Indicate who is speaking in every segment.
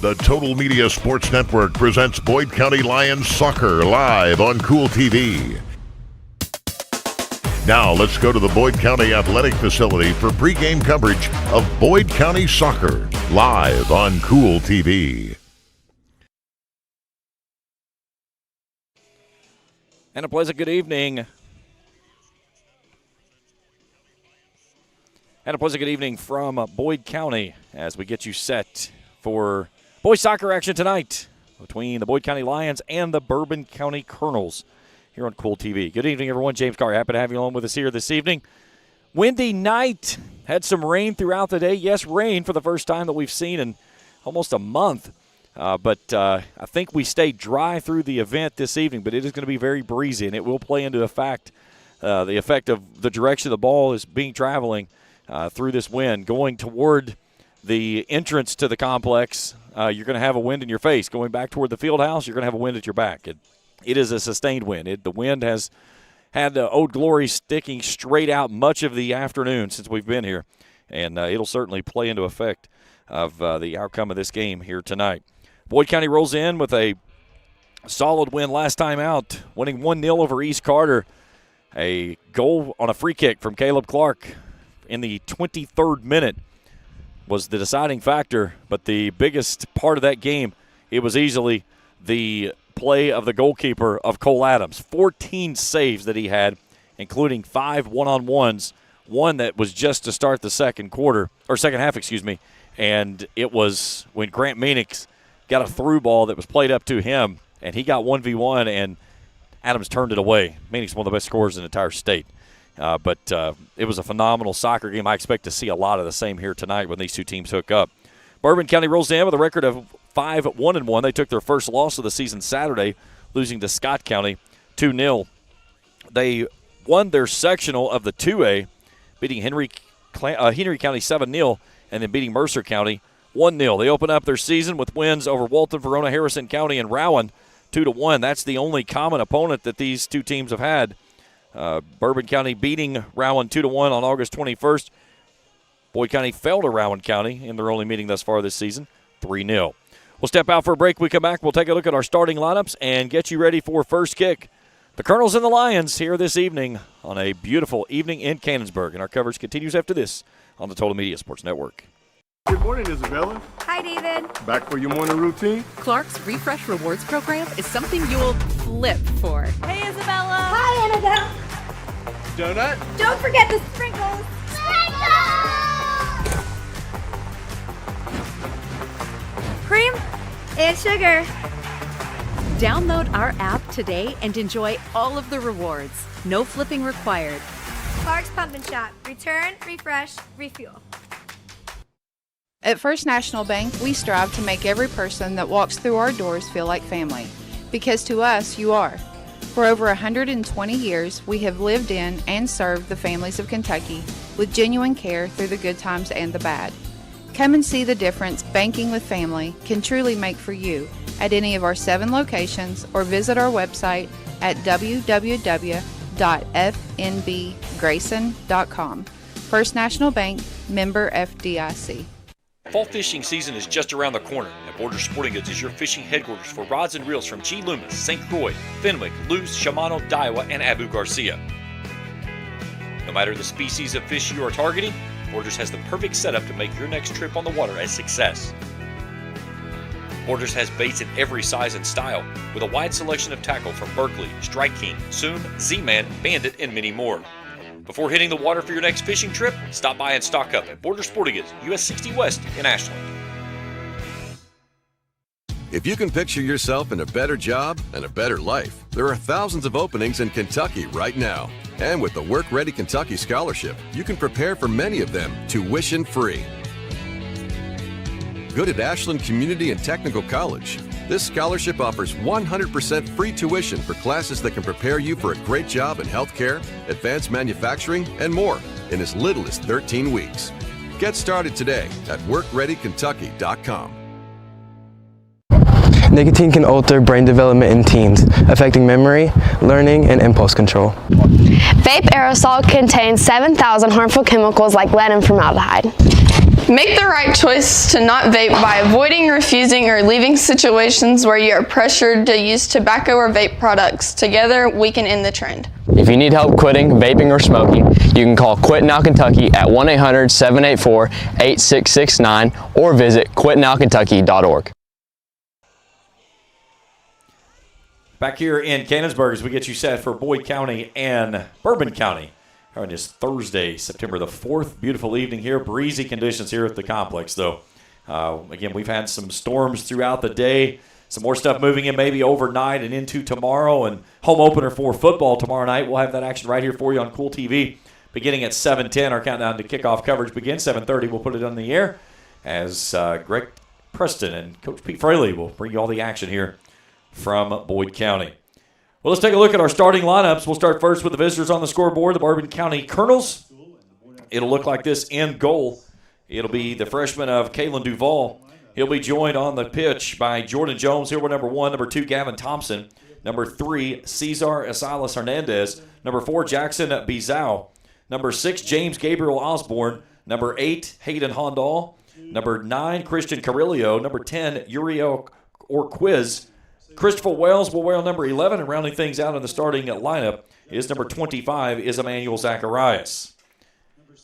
Speaker 1: The Total Media Sports Network presents Boyd County Lions Soccer live on Kool TV. Now let's go to the Boyd County Athletic Facility for pregame coverage of Boyd County Soccer live on Kool TV.
Speaker 2: And a pleasant good evening. And a pleasant good evening from Boyd County as we get you set for boys soccer action tonight between the Boyd County Lions and the Bourbon County Colonels here on Kool TV. Good evening, everyone. James Carr, happy to have you along with us here this evening. Windy night. Had some rain throughout the day. Yes, rain for the first time that we've seen in almost a month. But I think we stayed dry through the event this evening, but it is going to be very breezy, and it will play into the effect of the direction the ball is being traveling through this wind. Going toward the entrance to the complex, you're going to have a wind in your face. Going back toward the field house, you're going to have a wind at your back. It is a sustained wind. The wind has had the Old Glory sticking straight out much of the afternoon since we've been here, and it'll certainly play into effect of the outcome of this game here tonight. Boyd County rolls in with a solid win last time out, winning 1-0 over East Carter. A goal on a free kick from Caleb Clark in the 23rd minute was the deciding factor, but the biggest part of that game, it was easily the play of the goalkeeper of Cole Adams. 14 saves that he had, including 5 one-on-ones, one that was just to start the second half, and it was when Grant Meanix got a through ball that was played up to him, and he got 1v1, and Adams turned it away. Meanix, one of the best scorers in the entire state. But it was a phenomenal soccer game. I expect to see a lot of the same here tonight when these two teams hook up. Bourbon County rolls in with a record of 5-1-1. They took their first loss of the season Saturday, losing to Scott County 2-0. They won their sectional of the 2A, beating Henry County 7-0, and then beating Mercer County 1-0. They open up their season with wins over Walton, Verona, Harrison County, and Rowan 2-1. That's the only common opponent that these two teams have had. Bourbon County beating Rowan 2-1 on August 21st. Boyd County fell to Rowan County in their only meeting thus far this season, 3-0. We'll step out for a break. We come back. We'll take a look at our starting lineups and get you ready for first kick. The Colonels and the Lions here this evening on a beautiful evening in Cannonsburg. And our coverage continues after this on the Total Media Sports Network.
Speaker 3: Good morning, Isabella.
Speaker 4: Hi, David.
Speaker 3: Back for your morning routine?
Speaker 5: Clark's Refresh Rewards program is something you'll flip for.
Speaker 4: Hey, Isabella. Hi, Annabelle.
Speaker 3: Donut?
Speaker 4: Don't forget the sprinkles. Cream and sugar.
Speaker 5: Download our app today and enjoy all of the rewards. No flipping required.
Speaker 4: Clark's Pump and Shop. Return, refresh, refuel.
Speaker 6: At First National Bank, we strive to make every person that walks through our doors feel like family. Because to us, you are. For over 120 years, we have lived in and served the families of Kentucky with genuine care through the good times and the bad. Come and see the difference banking with family can truly make for you at any of our 7 locations or visit our website at www.fnbgrayson.com. First National Bank, member FDIC.
Speaker 2: Fall fishing season is just around the corner, and Borders Sporting Goods is your fishing headquarters for rods and reels from G. Loomis, St. Croix, Fenwick, Luz, Shimano, Daiwa, and Abu Garcia. No matter the species of fish you are targeting, Borders has the perfect setup to make your next trip on the water a success. Borders has baits in every size and style, with a wide selection of tackle from Berkeley, Strike King, Soon, Z-Man, Bandit, and many more. Before hitting the water for your next fishing trip, stop by and stock up at Borders Sporting Goods, US 60 West in Ashland.
Speaker 7: If you can picture yourself in a better job and a better life, there are thousands of openings in Kentucky right now. And with the Work Ready Kentucky Scholarship, you can prepare for many of them tuition-free. Good at Ashland Community and Technical College. This scholarship offers 100% free tuition for classes that can prepare you for a great job in healthcare, advanced manufacturing, and more in as little as 13 weeks. Get started today at workreadykentucky.com.
Speaker 8: Nicotine can alter brain development in teens, affecting memory, learning, and impulse control.
Speaker 9: Vape aerosol contains 7,000 harmful chemicals like lead and formaldehyde. Make the right choice to not vape by avoiding, refusing, or leaving situations where you are pressured to use tobacco or vape products. Together, we can end the trend.
Speaker 8: If you need help quitting vaping or smoking, you can call Quit Now Kentucky at 1-800-784-8669 or visit quitnowkentucky.org.
Speaker 2: Back here in Cannonsburg as we get you set for Boyd County and Bourbon County on this Thursday, September the 4th. Beautiful evening here. Breezy conditions here at the complex, though. Again, we've had some storms throughout the day. Some more stuff moving in maybe overnight and into tomorrow. And home opener for football tomorrow night. We'll have that action right here for you on Kool TV beginning at 7:10. Our countdown to kickoff coverage begins 7:30. We'll put it on the air as Greg Preston and Coach Pete Fraley will bring you all the action here from Boyd County. Well, let's take a look at our starting lineups. We'll start first with the visitors on the scoreboard, the Bourbon County Colonels. It'll look like this in goal. It'll be the freshman of Kalen Duvall. He'll be joined on the pitch by Jordan Jones. Here we're number 1, number 2, Gavin Thompson. Number 3, Cesar Asilas Hernandez. Number 4, Jackson Bizao. Number 6, James Gabriel Osborne. Number 8, Hayden Hondal. Number 9, Christian Carrillo. Number 10, Uriel Orquiz. Christopher Wells will wear number 11, and rounding things out in the starting lineup is number 25, is Emmanuel Zacharias.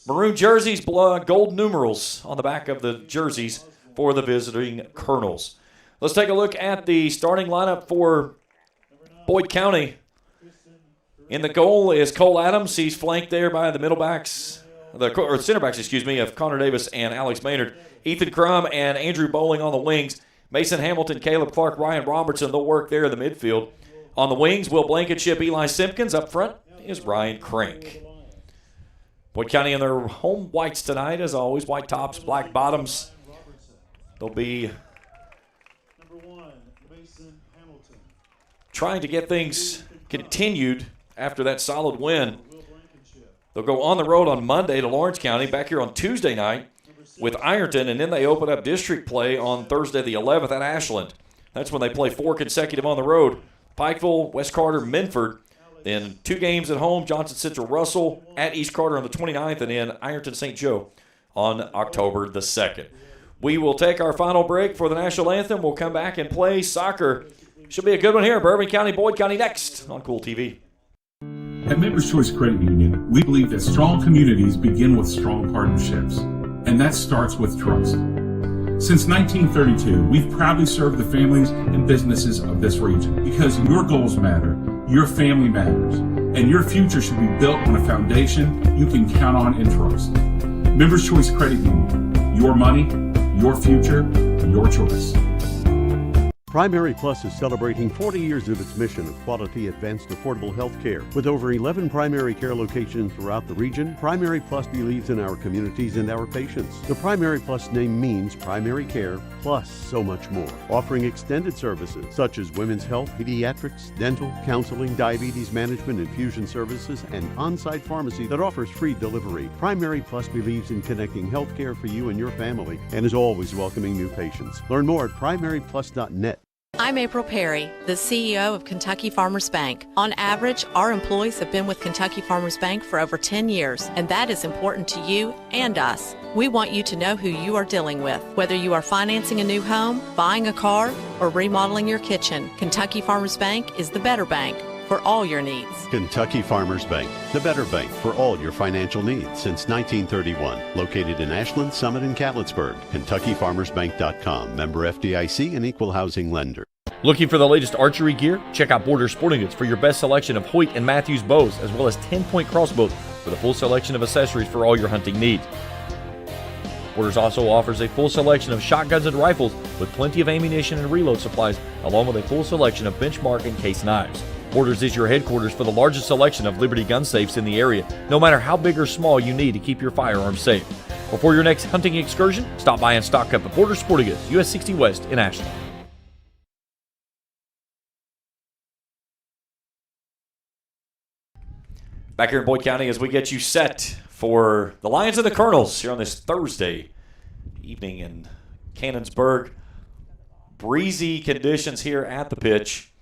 Speaker 2: Maroon jerseys, gold numerals on the back of the jerseys for the visiting Colonels. Let's take a look at the starting lineup for Boyd County. In the goal is Cole Adams. He's flanked there by the center backs, of Connor Davis and Alex Maynard. Ethan Crum and Andrew Bowling on the wings. Mason Hamilton, Caleb Clark, Ryan Robertson, they'll work there in the midfield. On the wings, Will Blankenship, Eli Simpkins. Up front is Ryan Crank. Boyd County in their home whites tonight, as always. White tops, black bottoms. They'll be trying to get things continued after that solid win. They'll go on the road on Monday to Lawrence County, back here on Tuesday night with Ironton, and then they open up district play on Thursday the 11th at Ashland. That's when they play 4 consecutive on the road. Pikeville, West Carter, Minford. Then 2 games at home, Johnson Central Russell at East Carter on the 29th, and then Ironton St. Joe on October the 2nd. We will take our final break for the national anthem. We'll come back and play soccer. Should be a good one here. Bourbon County, Boyd County next on Kool TV.
Speaker 10: At Members Choice Credit Union, we believe that strong communities begin with strong partnerships. And that starts with trust. Since 1932, we've proudly served the families and businesses of this region because your goals matter, your family matters, and your future should be built on a foundation you can count on and trust. Members Choice Credit Union, your money, your future, your choice.
Speaker 11: Primary Plus is celebrating 40 years of its mission of quality, advanced, affordable health care. With over 11 primary care locations throughout the region, Primary Plus believes in our communities and our patients. The Primary Plus name means primary care plus so much more. Offering extended services such as women's health, pediatrics, dental, counseling, diabetes management, infusion services, and on-site pharmacy that offers free delivery. Primary Plus believes in connecting health care for you and your family and is always welcoming new patients. Learn more at primaryplus.net.
Speaker 12: I'm April Perry, the CEO of Kentucky Farmers Bank. On average, our employees have been with Kentucky Farmers Bank for over 10 years, and that is important to you and us. We want you to know who you are dealing with. Whether you are financing a new home, buying a car, or remodeling your kitchen, Kentucky Farmers Bank is the better bank for all your needs.
Speaker 11: Kentucky Farmers Bank, the better bank for all your financial needs since 1931. Located in Ashland, Summit, and Cannonsburg. KentuckyFarmersBank.com. Member FDIC and equal housing lender.
Speaker 2: Looking for the latest archery gear? Check out Border Sporting Goods for your best selection of Hoyt and Matthews bows, as well as 10-point crossbows with a full selection of accessories for all your hunting needs. Borders also offers a full selection of shotguns and rifles with plenty of ammunition and reload supplies, along with a full selection of benchmark and case knives. Borders is your headquarters for the largest selection of Liberty gun safes in the area, no matter how big or small you need to keep your firearms safe. Before your next hunting excursion, stop by and stock up at Border Sporting Goods, US 60 West in Ashland. Back here in Boyd County as we get you set for the Lions and the Colonels here on this Thursday evening in Cannonsburg. Breezy conditions here at the pitch.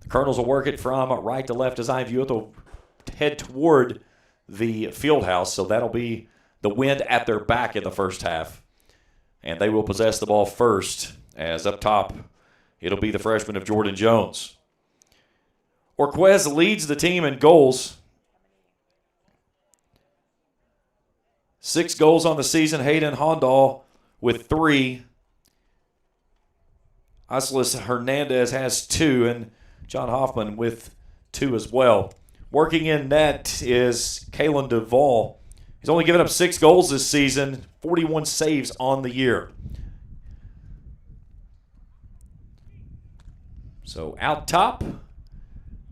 Speaker 2: The Colonels will work it from right to left as I view it. They'll head toward the field house, so that'll be the wind at their back in the first half. And they will possess the ball first, as up top, it'll be the freshman of Jordan Jones. Orquez leads the team in goals. 6 goals on the season. Hayden Hondal with 3. Islas Hernandez has 2, and John Hoffman with 2 as well. Working in net is Kalen Duvall. He's only given up 6 goals this season, 41 saves on the year. So out top,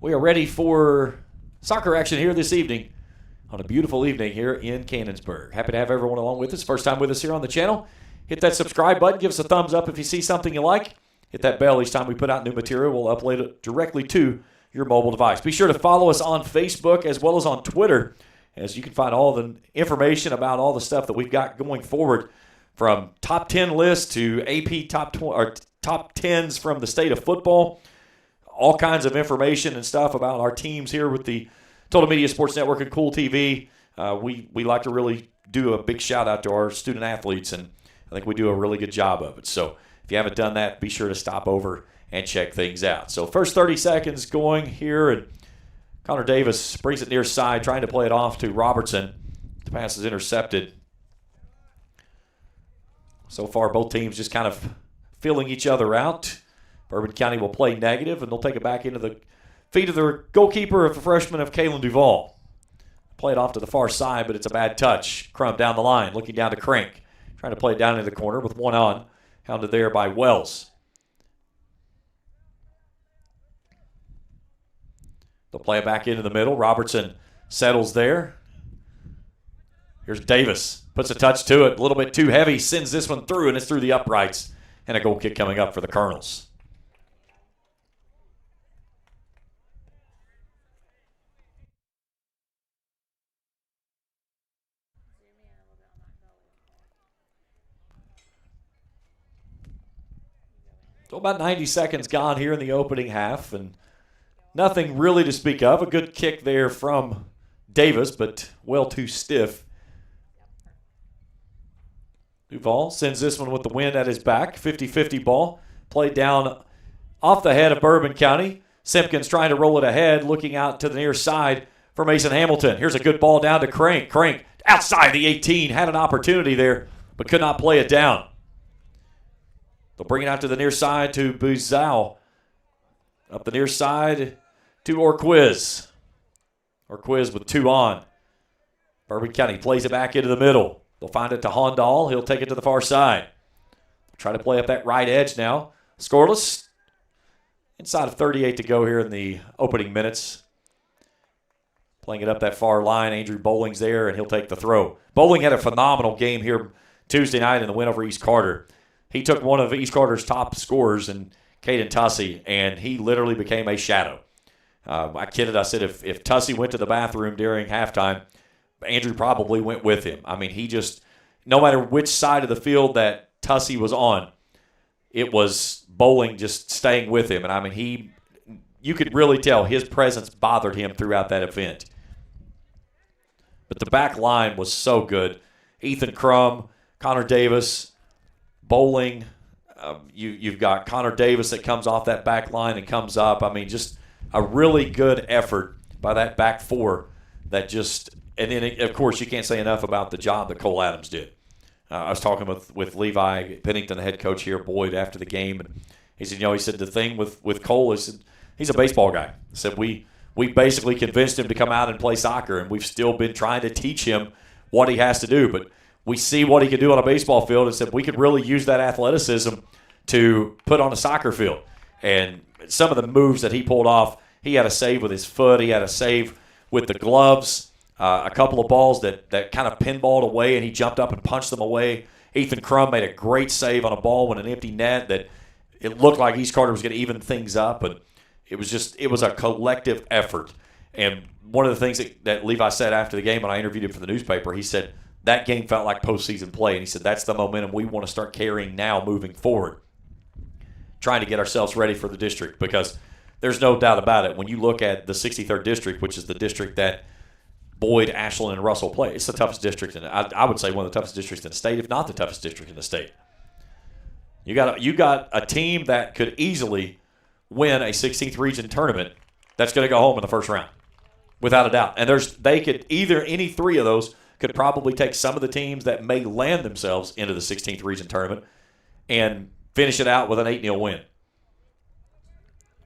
Speaker 2: we are ready for soccer action here this evening on a beautiful evening here in Cannonsburg. Happy to have everyone along with us. First time with us here on the channel. Hit that subscribe button. Give us a thumbs up if you see something you like. Hit that bell each time we put out new material. We'll upload it directly to your mobile device. Be sure to follow us on Facebook as well as on Twitter, as you can find all the information about all the stuff that we've got going forward, from top 10 lists to AP top 10s from the state of football. All kinds of information and stuff about our teams here with the Total Media Sports Network and Kool TV. We like to really do a big shout out to our student athletes, and I think we do a really good job of it. So if you haven't done that, be sure to stop over and check things out. So first 30 seconds going here, and Connor Davis brings it near side, trying to play it off to Robertson. The pass is intercepted. So far, both teams just kind of feeling each other out. Bourbon County will play negative, and they'll take it back into the feet of their goalkeeper, of the freshman of Kalen Duvall. Play it off to the far side, but it's a bad touch. Crum down the line, looking down to Crank. Trying to play it down into the corner with one on. Hounded there by Wells. They'll play it back into the middle. Robertson settles there. Here's Davis. Puts a touch to it. A little bit too heavy. Sends this one through, and it's through the uprights. And a goal kick coming up for the Colonels. So about 90 seconds gone here in the opening half, and nothing really to speak of. A good kick there from Davis, but well too stiff. Duvall sends this one with the wind at his back. 50-50 ball. Played down off the head of Bourbon County. Simpkins trying to roll it ahead, looking out to the near side for Mason Hamilton. Here's a good ball down to Crank. Crank outside the 18. Had an opportunity there, but could not play it down. They'll bring it out to the near side to Buzau. Up the near side to Orquiz. Orquiz with 2 on. Bourbon County plays it back into the middle. They'll find it to Hondal. He'll take it to the far side. Try to play up that right edge now. Scoreless. Inside of 38 to go here in the opening minutes. Playing it up that far line. Andrew Bowling's there, and he'll take the throw. Bowling had a phenomenal game here Tuesday night in the win over East Carter. He took one of East Carter's top scorers, in Caden Tussey, and he literally became a shadow. I kidded. I said if Tussey went to the bathroom during halftime, Andrew probably went with him. I mean, he just, no matter which side of the field that Tussey was on, it was Bowling just staying with him. And, I mean, you could really tell his presence bothered him throughout that event. But the back line was so good. Ethan Crum, Connor Davis, Bowling, you've got Connor Davis that comes off that back line and comes up. I mean, just a really good effort by that back four that just – and then, of course, you can't say enough about the job that Cole Adams did. I was talking with Levi Pennington, the head coach here, Boyd, after the game, and he said, the thing with Cole is he's a baseball guy. He said, we basically convinced him to come out and play soccer, and we've still been trying to teach him what he has to do, but we see what he can do on a baseball field and said we could really use that athleticism to put on a soccer field. And some of the moves that he pulled off, he had a save with his foot. He had a save with the gloves. A couple of balls that kind of pinballed away, and he jumped up and punched them away. Ethan Crum made a great save on a ball with an empty net that it looked like East Carter was going to even things up. But it was a collective effort. And one of the things that Levi said after the game when I interviewed him for the newspaper, he said, that game felt like postseason play, and he said that's the momentum we want to start carrying now moving forward, trying to get ourselves ready for the district, because there's no doubt about it. When you look at the 63rd district, which is the district that Boyd, Ashland, and Russell play. It's the toughest district, I would say one of the toughest districts in the state, if not the toughest district in the state. You got a team that could easily win a 16th region tournament that's going to go home in the first round, without a doubt. And they could any three of those could probably take some of the teams that may land themselves into the 16th region tournament and finish it out with an 8-0 win.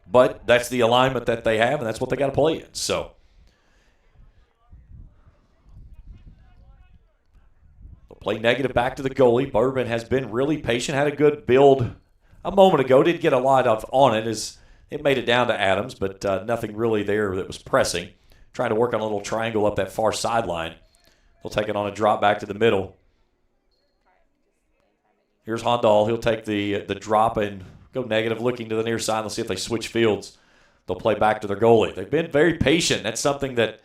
Speaker 2: But that's the alignment that they have, and that's what they got to play in. So they'll play negative back to the goalie. Bourbon has been really patient, had a good build a moment ago. Didn't get a lot on it as it made it down to Adams, but nothing really there that was pressing. Trying to work on a little triangle up that far sideline. They'll take it on a drop back to the middle. Here's Hondal. He'll take the drop and go negative, looking to the near side. Let's see if they switch fields. They'll play back to their goalie. They've been very patient. That's something that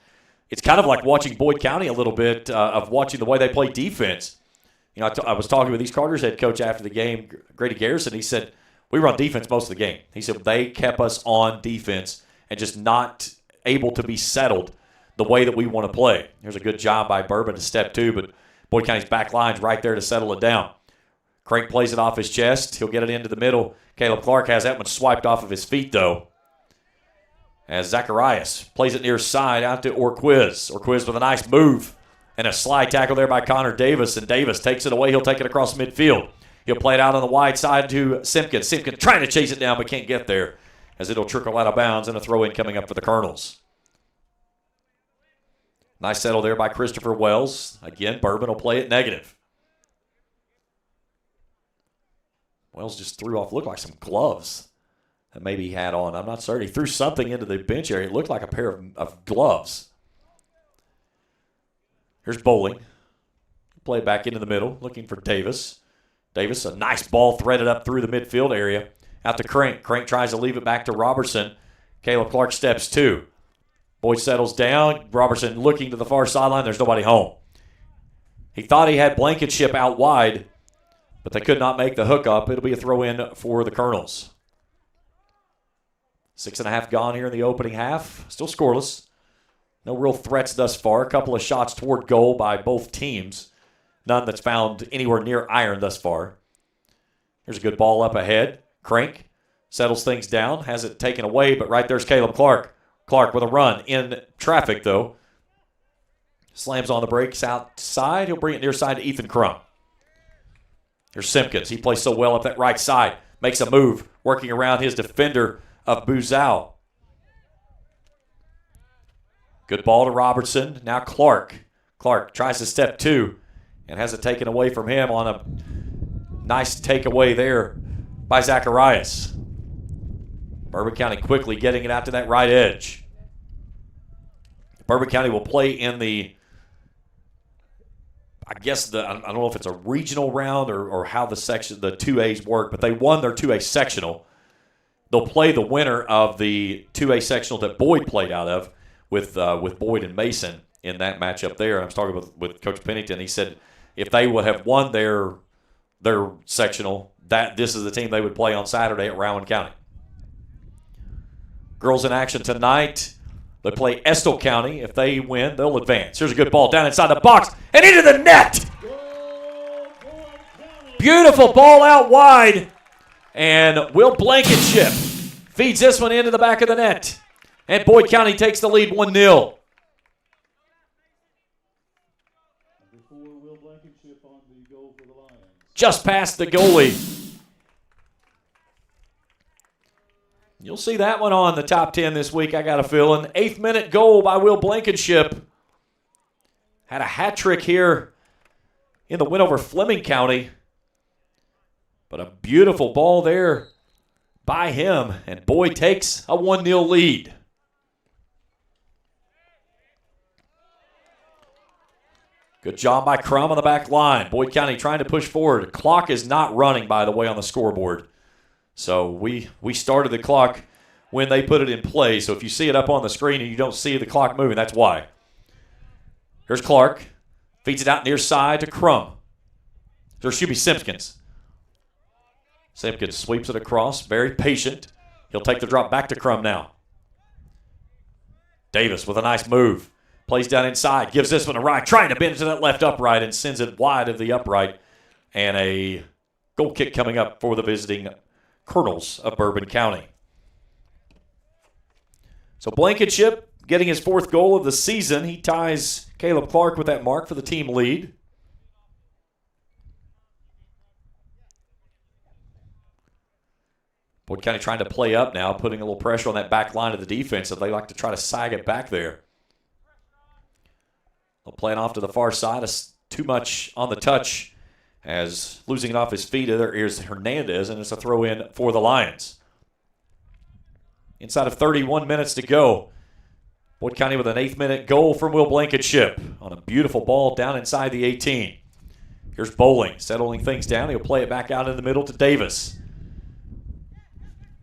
Speaker 2: it's kind of like watching Boyd County a little bit of watching the way they play defense. You know, I was talking with East Carter's head coach after the game, Grady Garrison. He said, we run defense most of the game. He said they kept us on defense and just not able to be settled the way that we want to play. Here's a good job by Bourbon to step two, but Boyd County's back line's right there to settle it down. Crank plays it off his chest. He'll get it into the middle. Caleb Clark has that one swiped off of his feet, though. As Zacharias plays it near side out to Orquiz. Orquiz with a nice move and a slide tackle there by Connor Davis, and Davis takes it away. He'll take it across midfield. He'll play it out on the wide side to Simpkins. Simpkins trying to chase it down but can't get there as it'll trickle out of bounds, and a throw-in coming up for the Colonels. Nice settle there by Christopher Wells. Again, Bourbon will play it negative. Wells just threw off, looked like some gloves that maybe he had on. I'm not certain. He threw something into the bench area. It looked like a pair of gloves. Here's Bowling. Play it back into the middle, looking for Davis. Davis, a nice ball threaded up through the midfield area. Out to Crank. Crank tries to leave it back to Robertson. Caleb Clark steps two. Boyd settles down. Robertson looking to the far sideline. There's nobody home. He thought he had Blankenship out wide, but they could not make the hookup. It'll be a throw-in for the Colonels. 6.5 gone here in the opening half. Still scoreless. No real threats thus far. A couple of shots toward goal by both teams. None that's found anywhere near iron thus far. Here's a good ball up ahead. Crank settles things down. Has it taken away, but right there's Caleb Clark. Clark with a run in traffic, though. Slams on the brakes outside. He'll bring it near side to Ethan Crum. Here's Simpkins. He plays so well up that right side. Makes a move, working around his defender of Buzau. Good ball to Robertson. Now Clark. Clark tries to step two and has it taken away from him on a nice takeaway there by Zacharias. Bourbon County quickly getting it out to that right edge. Bourbon County will play in the, I don't know if it's a regional round or how the 2As work, but they won their 2A sectional. They'll play the winner of the 2A sectional that Boyd played out of with Boyd and Mason in that matchup there. I was talking with Coach Pennington. He said if they would have won their sectional, that this is the team they would play on Saturday at Rowan County. Girls in action tonight. They play Estill County. If they win, they'll advance. Here's a good ball down inside the box and into the net. Beautiful ball out wide. And Will Blankenship feeds this one into the back of the net. And Boyd County takes the lead 1-0. Just past the goalie. You'll see that one on the top 10 this week, I got a feeling. 8th minute goal by Will Blankenship. Had a hat trick here in the win over Fleming County. But a beautiful ball there by him. And Boyd takes a 1-0 lead. Good job by Crum on the back line. Boyd County trying to push forward. Clock is not running, by the way, on the scoreboard. So we started the clock when they put it in play. So if you see it up on the screen and you don't see the clock moving, that's why. Here's Clark. Feeds it out near side to Crum. There should be Simpkins. Simpkins sweeps it across. Very patient. He'll take the drop back to Crum now. Davis with a nice move. Plays down inside, gives this one a right, trying to bend to that left upright and sends it wide of the upright. And a goal kick coming up for the visiting Colonels of Bourbon County. So Blankenship getting his 4th goal of the season. He ties Caleb Clark with that mark for the team lead. Boyd County trying to play up now, putting a little pressure on that back line of the defense, and they like to try to sag it back there. They'll play it off to the far side. Too much on the touch as losing it off his feet. There is Hernandez, and it's a throw in for the Lions. Inside of 31 minutes to go. Boyd County with an 8th-minute goal from Will Blankenship on a beautiful ball down inside the 18. Here's Bowling settling things down. He'll play it back out in the middle to Davis.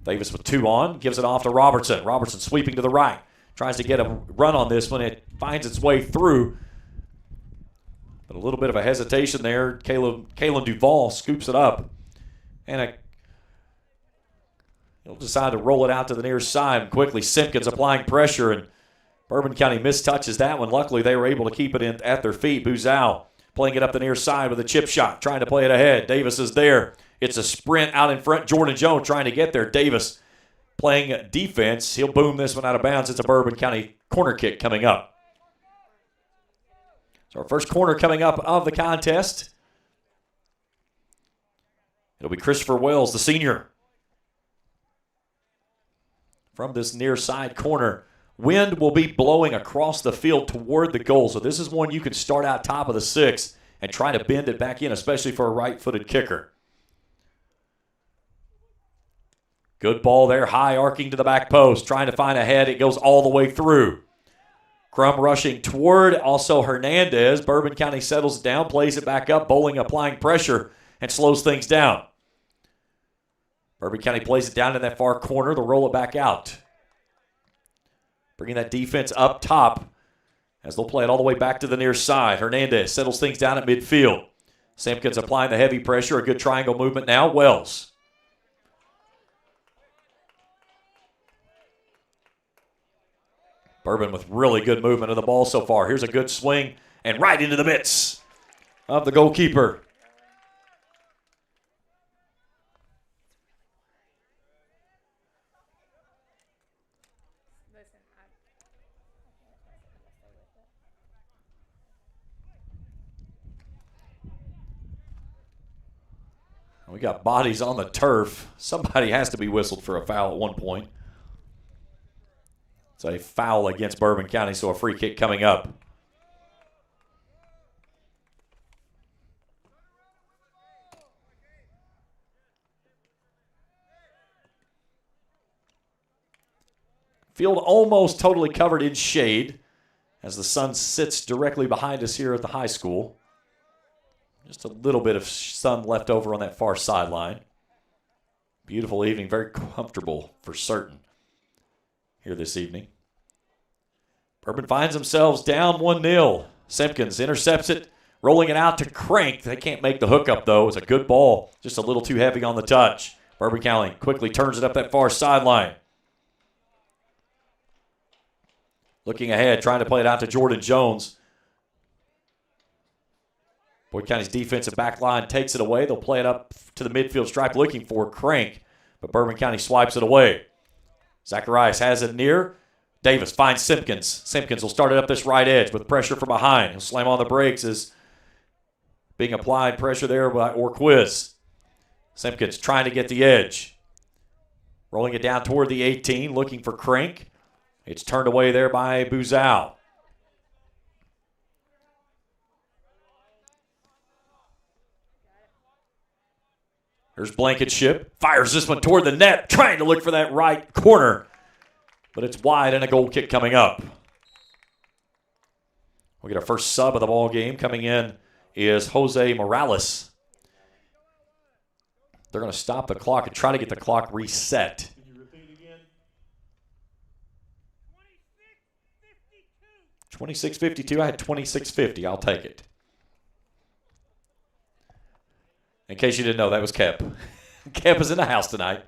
Speaker 2: Davis with 2 on, gives it off to Robertson. Robertson sweeping to the right. Tries to get a run on this one. It finds its way through. But a little bit of a hesitation there. Kalen Duvall scoops it up. And he'll decide to roll it out to the near side. And quickly, Simpkins applying pressure. And Bourbon County mistouches that one. Luckily, they were able to keep it in at their feet. Buzau playing it up the near side with a chip shot. Trying to play it ahead. Davis is there. It's a sprint out in front. Jordan Jones trying to get there. Davis playing defense. He'll boom this one out of bounds. It's a Bourbon County corner kick coming up. So our first corner coming up of the contest. It'll be Christopher Wells, the senior. From this near side corner. Wind will be blowing across the field toward the goal. So this is one you can start out top of the 6 and try to bend it back in, especially for a right-footed kicker. Good ball there, high arcing to the back post, trying to find a head. It goes all the way through. Crum rushing toward, also Hernandez. Bourbon County settles it down, plays it back up. Bowling applying pressure and slows things down. Bourbon County plays it down in that far corner. They'll roll it back out. Bringing that defense up top as they'll play it all the way back to the near side. Hernandez settles things down at midfield. Simpkins applying the heavy pressure. A good triangle movement now. Wells. Bourbon with really good movement of the ball so far. Here's a good swing and right into the mitts of the goalkeeper. We got bodies on the turf. Somebody has to be whistled for a foul at one point. It's a foul against Bourbon County, so a free kick coming up. Field almost totally covered in shade as the sun sits directly behind us here at the high school. Just a little bit of sun left over on that far sideline. Beautiful evening, very comfortable for certain here this evening. Bourbon finds themselves down 1-0. Simpkins intercepts it, rolling it out to Crank. They can't make the hookup, though. It's a good ball, just a little too heavy on the touch. Bourbon County quickly turns it up that far sideline. Looking ahead, trying to play it out to Jordan Jones. Boyd County's defensive back line takes it away. They'll play it up to the midfield stripe looking for Crank, but Bourbon County swipes it away. Zacharias has it near. Davis finds Simpkins. Simpkins will start it up this right edge with pressure from behind. He'll slam on the brakes as being applied pressure there by Orquiz. Simpkins trying to get the edge. Rolling it down toward the 18, looking for Crank. It's turned away there by Buzau. Here's Blankenship. Fires this one toward the net, trying to look for that right corner. But it's wide and a goal kick coming up. We'll get our first sub of the ball game. Coming in is Jose Morales. They're going to stop the clock and try to get the clock reset.
Speaker 3: Can you repeat again?
Speaker 2: 26:52. I had 26:50. I'll take it. In case you didn't know, that was Kep. Kep is in the house tonight.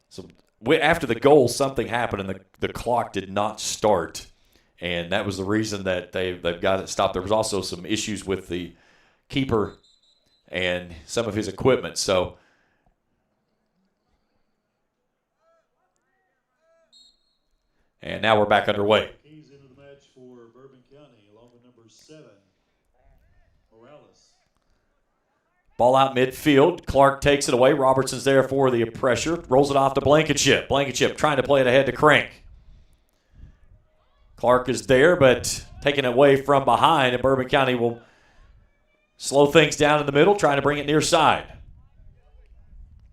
Speaker 2: So after the goal, something happened, and the clock did not start. And that was the reason that they've got it stopped. There was also some issues with the keeper and some of his equipment. So and now we're back underway.
Speaker 13: Keys into the match for Bourbon County, along with number 7, Morales.
Speaker 2: Ball out midfield. Clark takes it away. Robertson's there for the pressure. Rolls it off to Blankenship. Blankenship trying to play it ahead to Crank. Clark is there, but taken away from behind, and Bourbon County will slow things down in the middle, trying to bring it near side.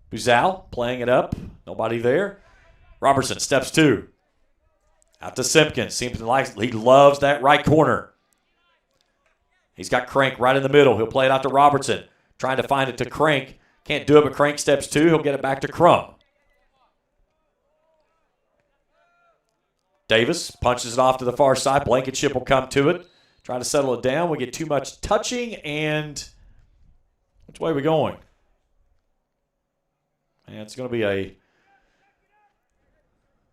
Speaker 2: Buzal playing it up. Nobody there. Robertson steps 2. Out to Simpkins. Seems like he loves that right corner. He's got Crank right in the middle. He'll play it out to Robertson. Trying to find it to Crank. Can't do it, but Crank steps 2. He'll get it back to Crum. Davis punches it off to the far side. Blankenship will come to it. Trying to settle it down. We get too much touching, and which way are we going? And it's going to be a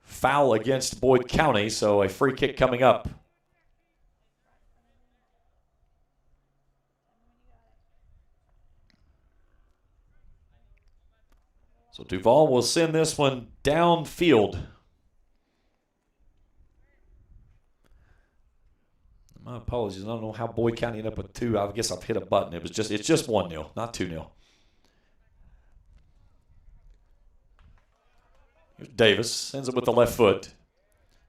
Speaker 2: foul against Boyd County, so a free kick coming up. So Duval will send this one downfield. My apologies. I don't know how Boyd County ended up with 2. I guess I've hit a button. It's just 1-0, not 2-0. Here's Davis. Sends it with the left foot.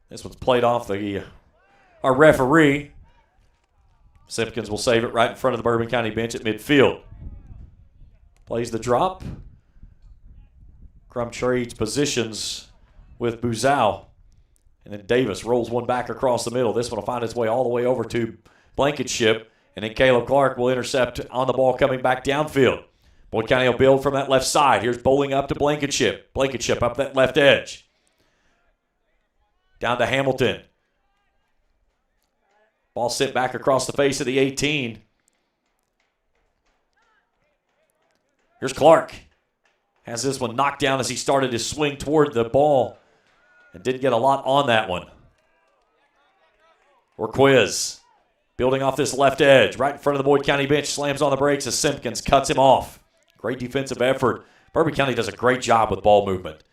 Speaker 2: This one's played off our referee. Simpkins will save it right in front of the Bourbon County bench at midfield. Plays the drop. Crum trades positions with Buzal. And then Davis rolls one back across the middle. This one will find its way all the way over to Blankenship. And then Caleb Clark will intercept on the ball coming back downfield. Boyd County will build from that left side. Here's bowling up to Blankenship. Blankenship up that left edge. Down to Hamilton. Ball sent back across the face of the 18. Here's Clark. Has this one knocked down as he started his swing toward the ball. And didn't get a lot on that one. Orquiz building off this left edge. Right in front of the Boyd County bench. Slams on the brakes as Simpkins cuts him off. Great defensive effort. Bourbon County does a great job with ball movement.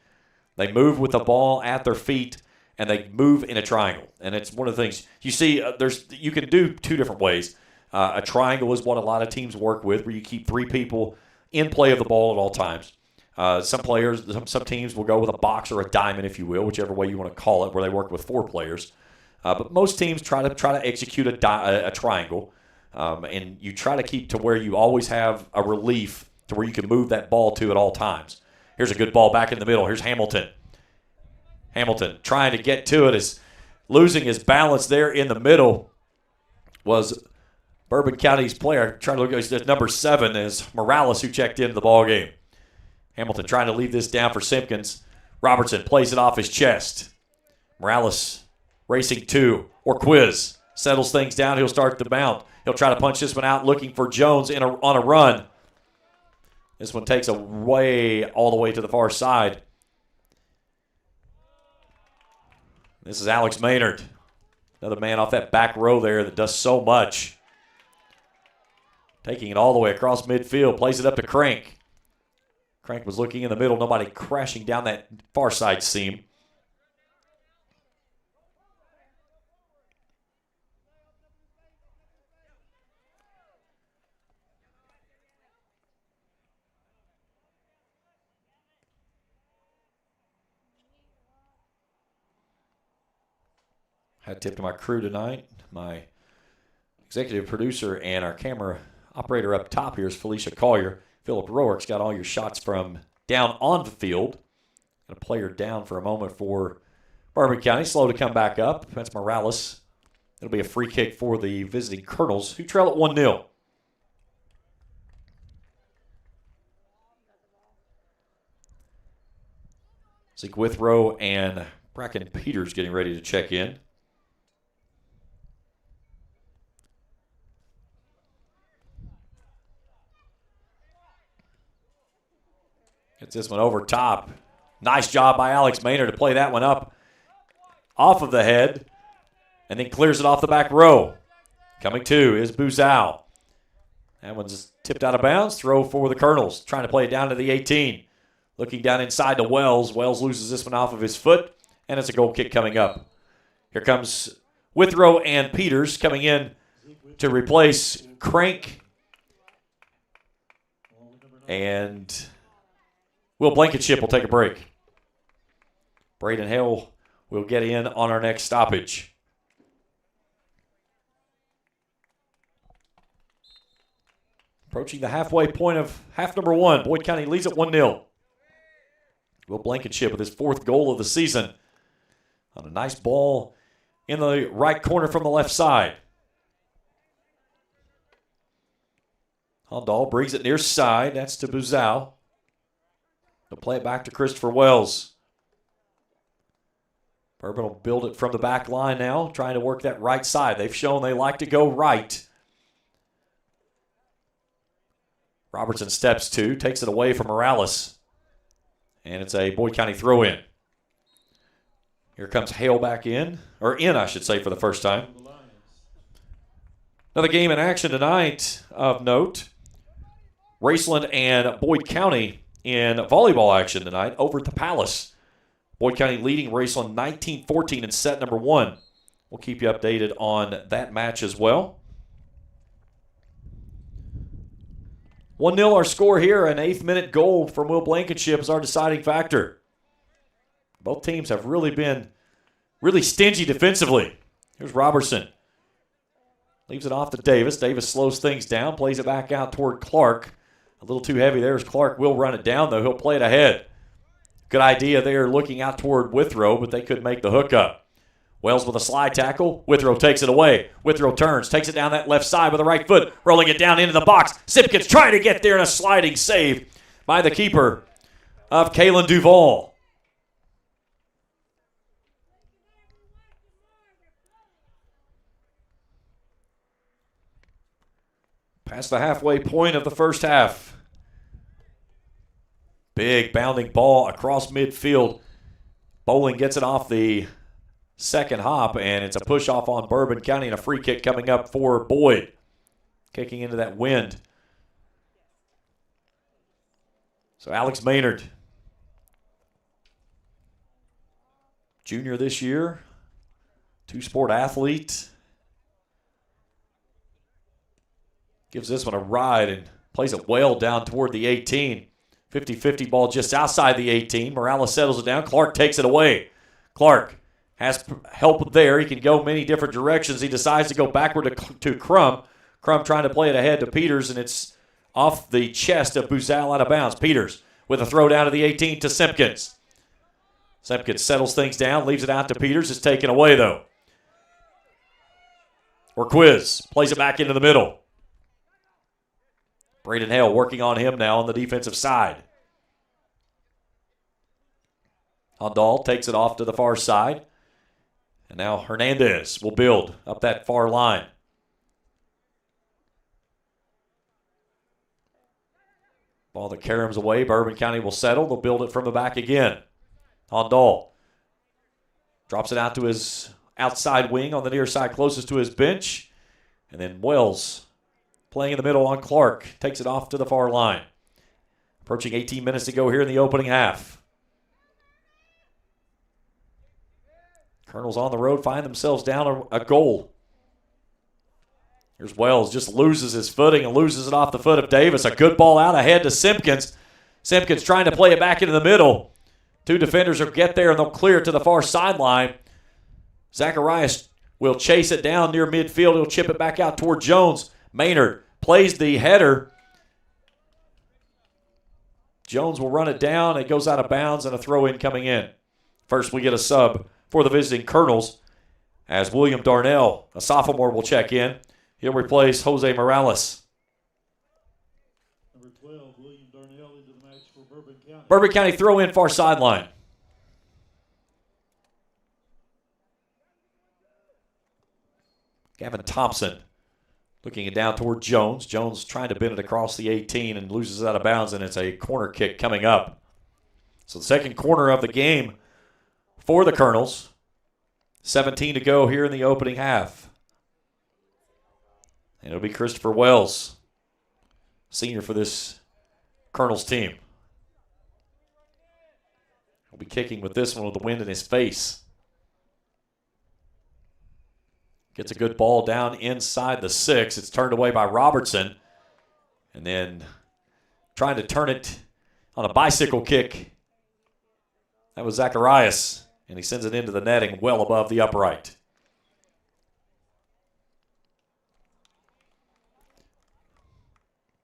Speaker 2: They move with the ball at their feet, and they move in a triangle. And it's one of the things you see. You can do 2 different ways. A triangle is what a lot of teams work with, where you keep 3 people in play of the ball at all times. Some teams will go with a box or a diamond, if you will, whichever way you want to call it, where they work with 4 players. But most teams try to execute a triangle, and you try to keep to where you always have a relief to where you can move that ball to at all times. Here's a good ball back in the middle. Here's Hamilton. Hamilton trying to get to it, is losing his balance there in the middle. Was Bourbon County's player trying to look at number 7 is Morales, who checked into the ball game. Hamilton trying to leave this down for Simpkins. Robertson plays it off his chest. Morales racing 2. Orquiz settles things down. He'll start the mount. He'll try to punch this one out, looking for Jones on a run. This one takes away all the way to the far side. This is Alex Maynard. Another man off that back row there that does so much. Taking it all the way across midfield. Plays it up to Crank. Crank was looking in the middle. Nobody crashing down that far side seam. Had tip to my crew tonight. My executive producer and our camera operator up top here is Felicia Collier. Philip Rourke's got all your shots from down on the field. Got a player down for a moment for Bourbon County. Slow to come back up. That's Morales. It'll be a free kick for the visiting Colonels, who trail at 1-0. Zeke Withrow and Bracken Peters getting ready to check in. Gets this one over top. Nice job by Alex Maynard to play that one up off of the head and then clears it off the back row. Coming to is Buzau. That one's tipped out of bounds. Throw for the Colonels. Trying to play it down to the 18. Looking down inside to Wells. Wells loses this one off of his foot, and it's a goal kick coming up. Here comes Withrow and Peters coming in to replace Crank. And Will Blankenship will take a break. Braden Hale will get in on our next stoppage. Approaching the halfway point of half number one. Boyd County leads at 1-0. Will Blankenship with his 4th goal of the season on a nice ball in the right corner from the left side. Hondal brings it near side. That's to Buzau. They'll play it back to Christopher Wells. Bourbon will build it from the back line now, trying to work that right side. They've shown they like to go right. Robertson steps to, takes it away from Morales. And it's a Boyd County throw-in. Here comes Hale back in, or in, I should say, for the first time. Another game in action tonight of note. Raceland and Boyd County in volleyball action tonight over at the Palace. Boyd County leading Raceland 19-14 in set number 1. We'll keep you updated on that match as well. 1-0 our score here. An 8th-minute goal from Will Blankenship is our deciding factor. Both teams have really been stingy defensively. Here's Robertson. Leaves it off to Davis. Davis slows things down, plays it back out toward Clark. A little too heavy there as Clark will run it down, though. He'll play it ahead. Good idea there looking out toward Withrow, but they couldn't make the hookup. Wells with a slide tackle. Withrow takes it away. Withrow turns, takes it down that left side with the right foot, rolling it down into the box. Simpkins trying to get there in a sliding save by the keeper of Kalen Duvall. Past the halfway point of the first half. Big bounding ball across midfield. Bowling gets it off the second hop, and it's a push off on Bourbon County and a free kick coming up for Boyd. Kicking into that wind. So Alex Maynard, junior this year, 2-sport athlete. Gives this one a ride and plays it well down toward the 18. 50-50 ball just outside the 18. Morales settles it down. Clark takes it away. Clark has help there. He can go many different directions. He decides to go backward to Crum. Crum trying to play it ahead to Peters, and it's off the chest of Buzal out of bounds. Peters with a throw down to the 18 to Simpkins. Simpkins settles things down, leaves it out to Peters. It's taken away, though. Or Quiz plays it back into the middle. Braden Hale working on him now on the defensive side. Hondal takes it off to the far side. And now Hernandez will build up that far line. Ball that caroms away. Bourbon County will settle. They'll build it from the back again. Hondal drops it out to his outside wing on the near side closest to his bench. And then Wells playing in the middle on Clark. Takes it off to the far line. Approaching 18 minutes to go here in the opening half. Colonels on the road find themselves down a goal. Here's Wells. Just loses his footing and loses it off the foot of Davis. A good ball out ahead to Simpkins. Simpkins trying to play it back into the middle. 2 defenders will get there and they'll clear it to the far sideline. Zacharias will chase it down near midfield. He'll chip it back out toward Jones. Maynard plays the header. Jones will run it down. It goes out of bounds and a throw-in coming in. First, we get a sub for the visiting Colonels as William Darnell, a sophomore, will check in. He'll replace Jose Morales.
Speaker 13: Number 12, William Darnell into the match for Bourbon County.
Speaker 2: Bourbon County throw-in far sideline. Gavin Thompson looking it down toward Jones. Jones trying to bend it across the 18 and loses it out of bounds, and it's a corner kick coming up. So the second corner of the game for the Colonels. 17 to go here in the opening half. And it'll be Christopher Wells, senior for this Colonels team. He'll be kicking with this one with the wind in his face. Gets a good ball down inside the 6. It's turned away by Robertson. And then trying to turn it on a bicycle kick. That was Zacharias. And he sends it into the netting well above the upright.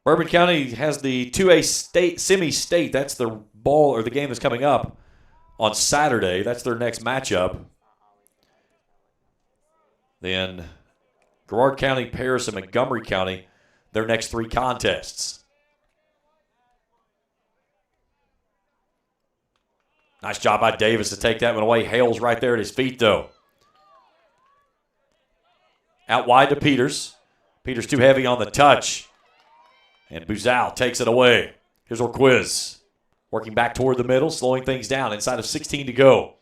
Speaker 2: Bourbon County has the 2A state, semi-state. That's the ball or the game that's coming up on Saturday. That's their next matchup. Then Girard County, Paris, and Montgomery County, their next 3 contests. Nice job by Davis to take that one away. Hale's right there at his feet, though. Out wide to Peters. Peters too heavy on the touch. And Buzal takes it away. Here's Orquiz. Working back toward the middle, slowing things down. Inside of 16 to go.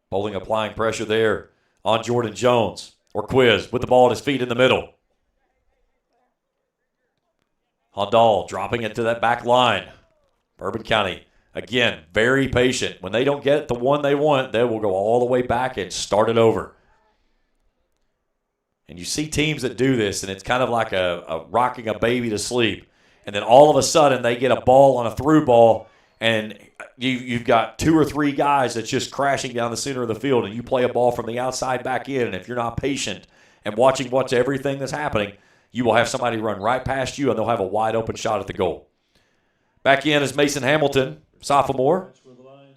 Speaker 2: Bowling applying pressure there on Jordan Jones. Orquiz with the ball at his feet in the middle. Hondal dropping it to that back line. Bourbon County, again, very patient. When they don't get the one they want, they will go all the way back and start it over. And you see teams that do this, and it's kind of like a rocking a baby to sleep. And then all of a sudden they get a ball on a through ball, and you've got 2 or 3 guys that's just crashing down the center of the field, and you play a ball from the outside back in. And if you're not patient and watch everything that's happening, you will have somebody run right past you, and they'll have a wide-open shot at the goal. Back in is Mason Hamilton, sophomore.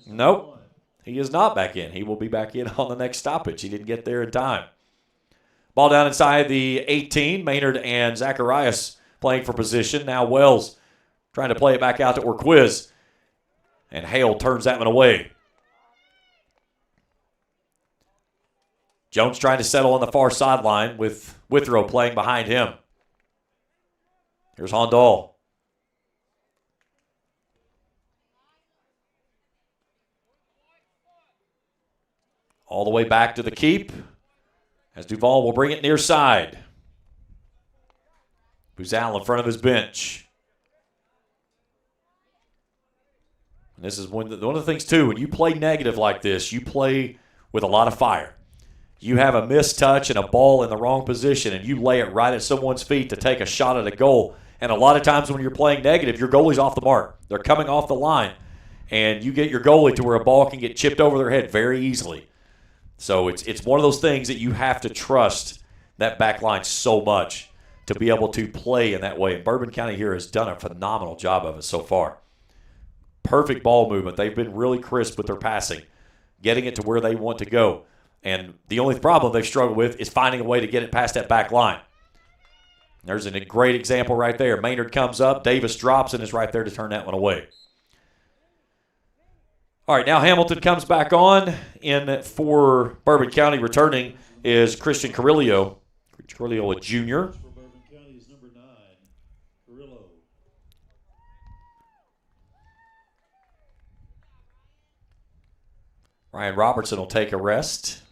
Speaker 2: Nope, he is not back in. He will be back in on the next stoppage. He didn't get there in time. Ball down inside the 18. Maynard and Zacharias playing for position. Now Wells trying to play it back out to Orquiz. And Hale turns that one away. Jones trying to settle on the far sideline with Withrow playing behind him. Here's Hondal. All the way back to the keep as Duval will bring it near side. Buzal in front of his bench. And this is one of the things, too, when you play negative like this, you play with a lot of fire. You have a missed touch and a ball in the wrong position, and you lay it right at someone's feet to take a shot at a goal. And a lot of times when you're playing negative, your goalie's off the mark. They're coming off the line, and you get your goalie to where a ball can get chipped over their head very easily. So it's one of those things that you have to trust that back line so much to be able to play in that way. And Bourbon County here has done a phenomenal job of it so far. Perfect ball movement. They've been really crisp with their passing, getting it to where they want to go. And the only problem they've struggled with is finding a way to get it past that back line. There's a great example right there. Maynard comes up, Davis drops, and is right there to turn that one away. All right, now Hamilton comes back on. In for Bourbon County, returning is Christian Carrillo. Carrillo, a junior.
Speaker 13: For Bourbon County is number 9, Carrillo.
Speaker 2: Ryan Robertson will take a rest.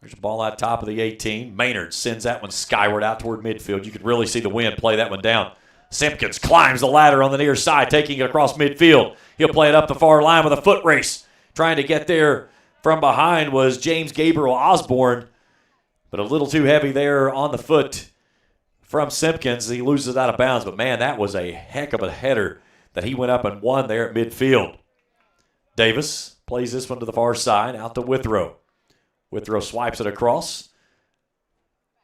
Speaker 2: There's a ball out top of the 18. Maynard sends that one skyward out toward midfield. You could really see the wind play that one down. Simpkins climbs the ladder on the near side, taking it across midfield. He'll play it up the far line with a foot race. Trying to get there from behind was James Gabriel Osborne, but a little too heavy there on the foot from Simpkins. He loses it out of bounds, but man, that was a heck of a header that he went up and won there at midfield. Davis plays this one to the far side, out to Withrow. Withrow swipes it across.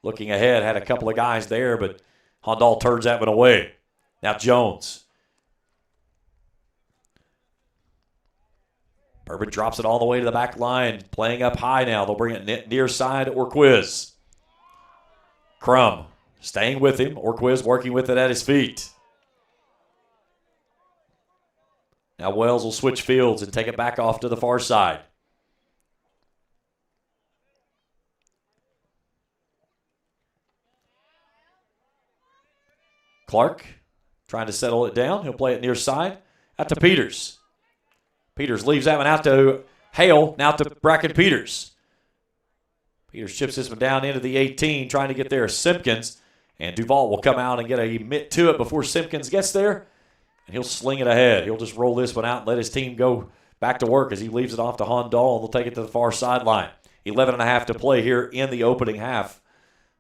Speaker 2: Looking ahead, had a couple of guys there, but Hondal turns that one away. Now Jones. Bourbon drops it all the way to the back line, playing up high now. They'll bring it near side Orquiz. Crum staying with him. Orquiz working with it at his feet. Now Wells will switch fields and take it back off to the far side. Clark trying to settle it down. He'll play it near side. Out to Peters. Peters leaves that one out to Hale. Now to Bracken Peters. Peters chips this one down into the 18, trying to get there. Simpkins. And Duval will come out and get a mitt to it before Simpkins gets there. And he'll sling it ahead. He'll just roll this one out and let his team go back to work as he leaves it off to Hondal, and they'll take it to the far sideline. 11.5 to play here in the opening half.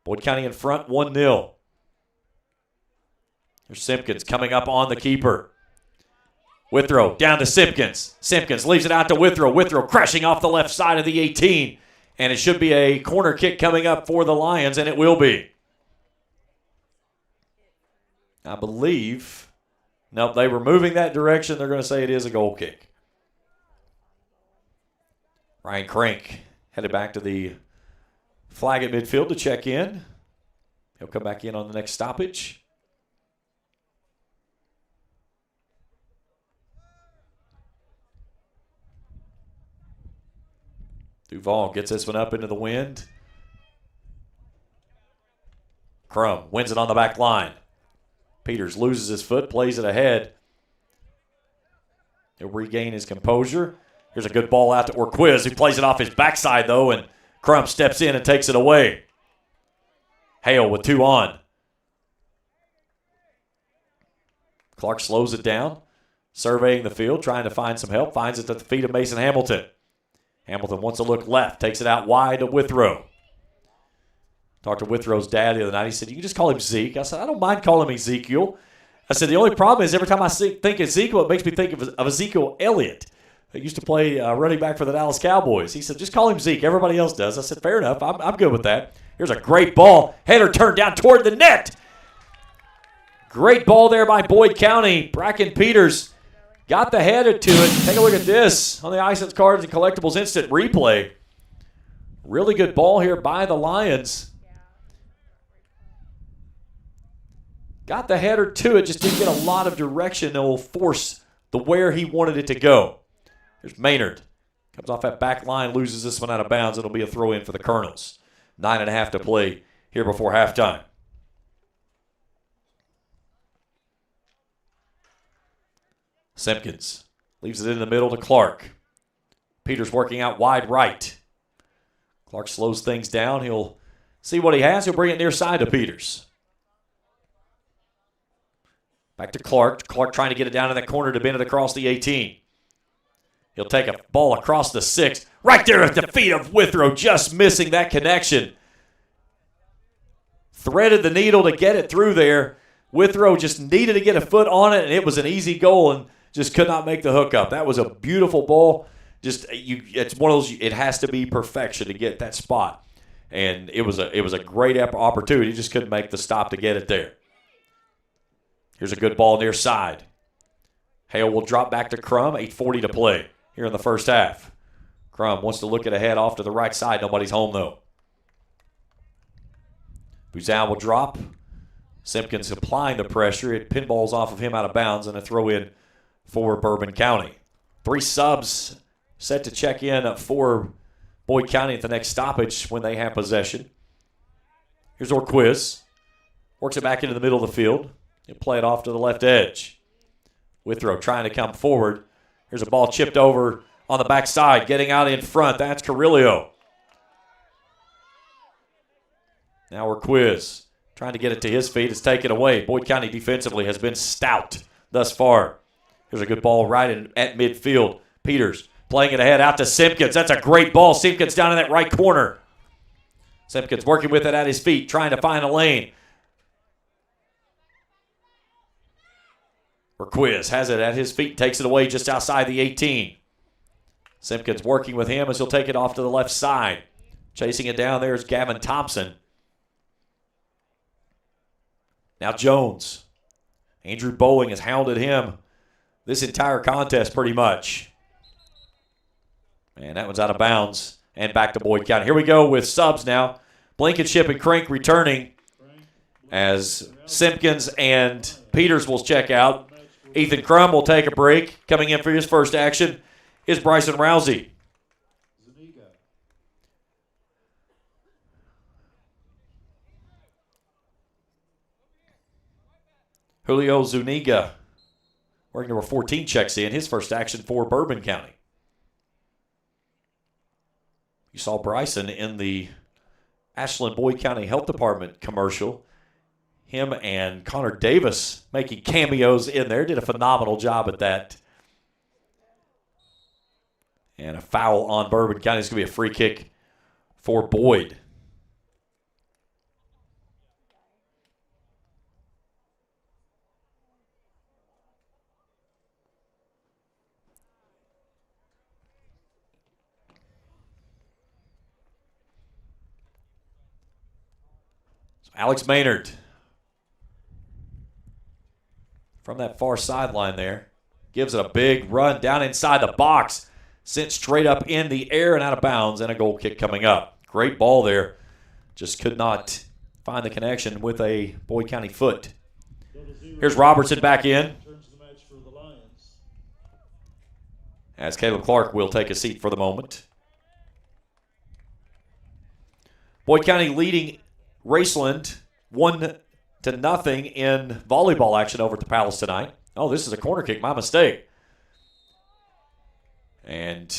Speaker 2: Boyd County in front, 1-0. Here's Simpkins coming up on the keeper. Withrow down to Simpkins. Simpkins leaves it out to Withrow. Withrow crashing off the left side of the 18. And it should be a corner kick coming up for the Lions, and it will be. I believe, nope, they were moving that direction. They're going to say it is a goal kick. Ryan Crank headed back to the flag at midfield to check in. He'll come back in on the next stoppage. Duval gets this one up into the wind. Crum wins it on the back line. Peters loses his foot, plays it ahead. He'll regain his composure. Here's a good ball out to Orquiz, who plays it off his backside, though, and Crum steps in and takes it away. Hale with 2 on. Clark slows it down, surveying the field, trying to find some help, finds it at the feet of Mason Hamilton. Hamilton wants to look left, takes it out wide to Withrow. Talked to Withrow's dad the other night. He said, you can just call him Zeke. I said, I don't mind calling him Ezekiel. I said, the only problem is every time I think Ezekiel, it makes me think of Ezekiel Elliott. He used to play running back for the Dallas Cowboys. He said, just call him Zeke. Everybody else does. I said, fair enough. I'm good with that. Here's a great ball. Header turned down toward the net. Great ball there by Boyd County. Bracken Peters got the header to it. Take a look at this on the Ice Cards and Collectibles Instant Replay. Really good ball here by the Lions. Got the header to it, just didn't get a lot of direction that will force the where he wanted it to go. There's Maynard. Comes off that back line, loses this one out of bounds. It'll be a throw in for the Colonels. 9.5 to play here before halftime. Simpkins leaves it in the middle to Clark. Peters working out wide right. Clark slows things down. He'll see what he has. He'll bring it near side to Peters. Back to Clark. Clark trying to get it down in that corner to bend it across the 18. He'll take a ball across the 6. Right there at the feet of Withrow, just missing that connection. Threaded the needle to get it through there. Withrow just needed to get a foot on it, and it was an easy goal and just could not make the hook up. That was a beautiful ball. It's one of those, it has to be perfection to get that spot. And it was a great opportunity. Just couldn't make the stop to get it there. Here's a good ball near side. Hale will drop back to Crum. 8:40 to play here in the first half. Crum wants to look it ahead off to the right side. Nobody's home, though. Buzal will drop. Simpkins applying the pressure. It pinballs off of him out of bounds, and a throw in for Bourbon County. 3 subs set to check in for Boyd County at the next stoppage when they have possession. Here's Orquiz. Works it back into the middle of the field. He'll play it off to the left edge. Withrow trying to come forward. Here's a ball chipped over on the backside. Getting out in front. That's Carrillo. Now Orquiz trying to get it to his feet. It's taken away. Boyd County defensively has been stout thus far. Here's a good ball right at midfield. Peters playing it ahead out to Simpkins. That's a great ball. Simpkins down in that right corner. Simpkins working with it at his feet, trying to find a lane. Orquiz has it at his feet, takes it away just outside the 18. Simpkins working with him as he'll take it off to the left side. Chasing it down there is Gavin Thompson. Now Jones. Andrew Bowling has hounded him this entire contest pretty much. And that one's out of bounds and back to Boyd County. Here we go with subs now. Blankenship and Crank returning as Simpkins and Peters will check out. Ethan Crum will take a break. Coming in for his first action is Bryson Rousey. Julio Zuniga, wearing number 14, checks in. His first action for Bourbon County. You saw Bryson in the Ashland Boyd County Health Department commercial. Him and Connor Davis making cameos in there. Did a phenomenal job at that. And a foul on Bourbon County. It's going to be a free kick for Boyd. So Alex Maynard from that far sideline there gives it a big run down inside the box. Sent straight up in the air and out of bounds, and a goal kick coming up. Great ball there. Just could not find the connection with a Boyd County foot. Here's Robertson back in, as Caleb Clark will take a seat for the moment. Boyd County leading Raceland 1-0 in volleyball action over at the Palace tonight. Oh, this is a corner kick. My mistake. And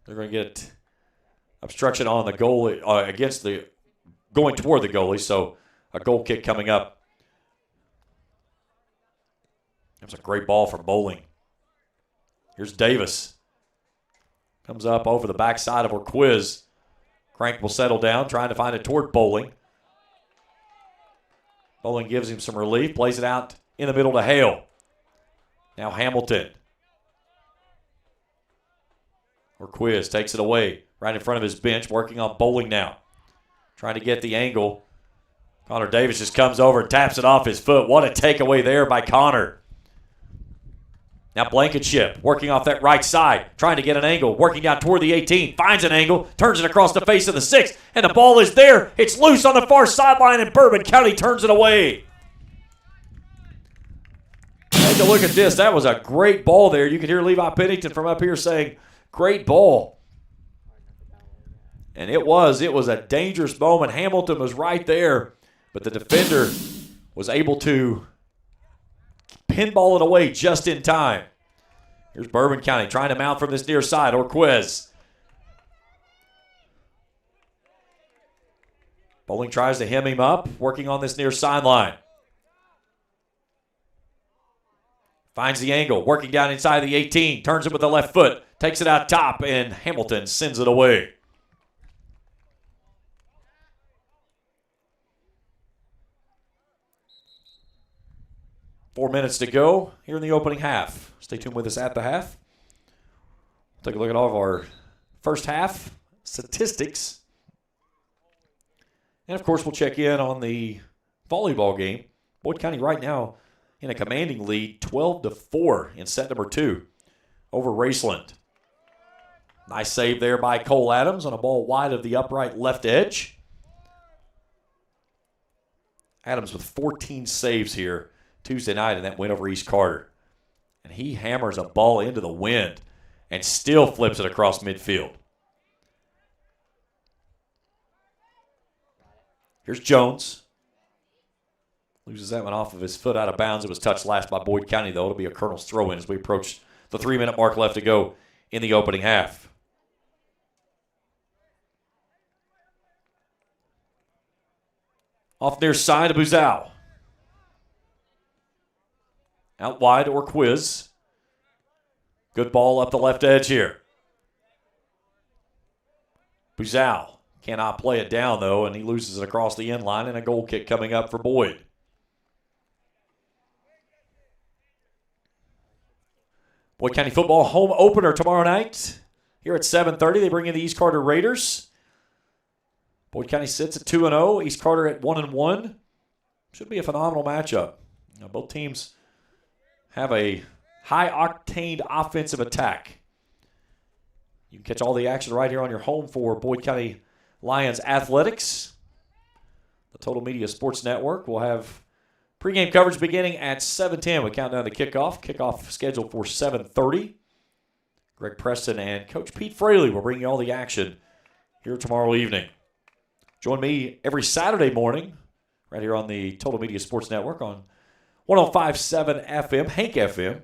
Speaker 2: they're going to get obstruction on the goalie against the going toward the goalie. So a goal kick coming up. That was a great ball from Bowling. Here's Davis. Comes up over the backside of Orquiz. Crank will settle down, trying to find it toward Bowling. Bowling gives him some relief, plays it out in the middle to Hale. Now Hamilton. Orquiz takes it away right in front of his bench, working on Bowling now. Trying to get the angle. Connor Davis just comes over and taps it off his foot. What a takeaway there by Connor. Now Blankenship working off that right side, trying to get an angle, working down toward the 18, finds an angle, turns it across the face of the 6, and the ball is there. It's loose on the far sideline, and Bourbon County turns it away. Take a look at this. That was a great ball there. You could hear Levi Pennington from up here saying, great ball. And it was a dangerous moment. Hamilton was right there, but the defender was able to pinball it away just in time. Here's Bourbon County trying to mount from this near side. Orquiz. Bowling tries to hem him up, working on this near sideline. Finds the angle, working down inside the 18, turns it with the left foot, takes it out top, and Hamilton sends it away. Four minutes to go here in the opening half. Stay tuned with us at the half. We'll take a look at all of our first half statistics. And, of course, we'll check in on the volleyball game. Boyd County right now in a commanding lead, 12-4 in set number 2 over Raceland. Nice save there by Cole Adams on a ball wide of the upright left edge. Adams with 14 saves here Tuesday night in that win over East Carter. And he hammers a ball into the wind and still flips it across midfield. Here's Jones. Loses that one off of his foot out of bounds. It was touched last by Boyd County, though. It'll be a Colonel's throw-in as we approach the 3-minute mark left to go in the opening half. Off near side of Buzau. Out wide, Orquiz. Good ball up the left edge here. Buzau cannot play it down, though, and he loses it across the end line, and a goal kick coming up for Boyd. Boyd County football home opener tomorrow night. Here at 7:30, they bring in the East Carter Raiders. Boyd County sits at 2-0. East Carter at 1-1. Should be a phenomenal matchup. Now, both teams have a high-octane offensive attack. You can catch all the action right here on your home for Boyd County Lions Athletics. The Total Media Sports Network will have pregame coverage beginning at 7:10. We count down to kickoff. Kickoff scheduled for 7:30. Greg Preston and Coach Pete Fraley will bring you all the action here tomorrow evening. Join me every Saturday morning right here on the Total Media Sports Network on 105.7 FM, Hank FM,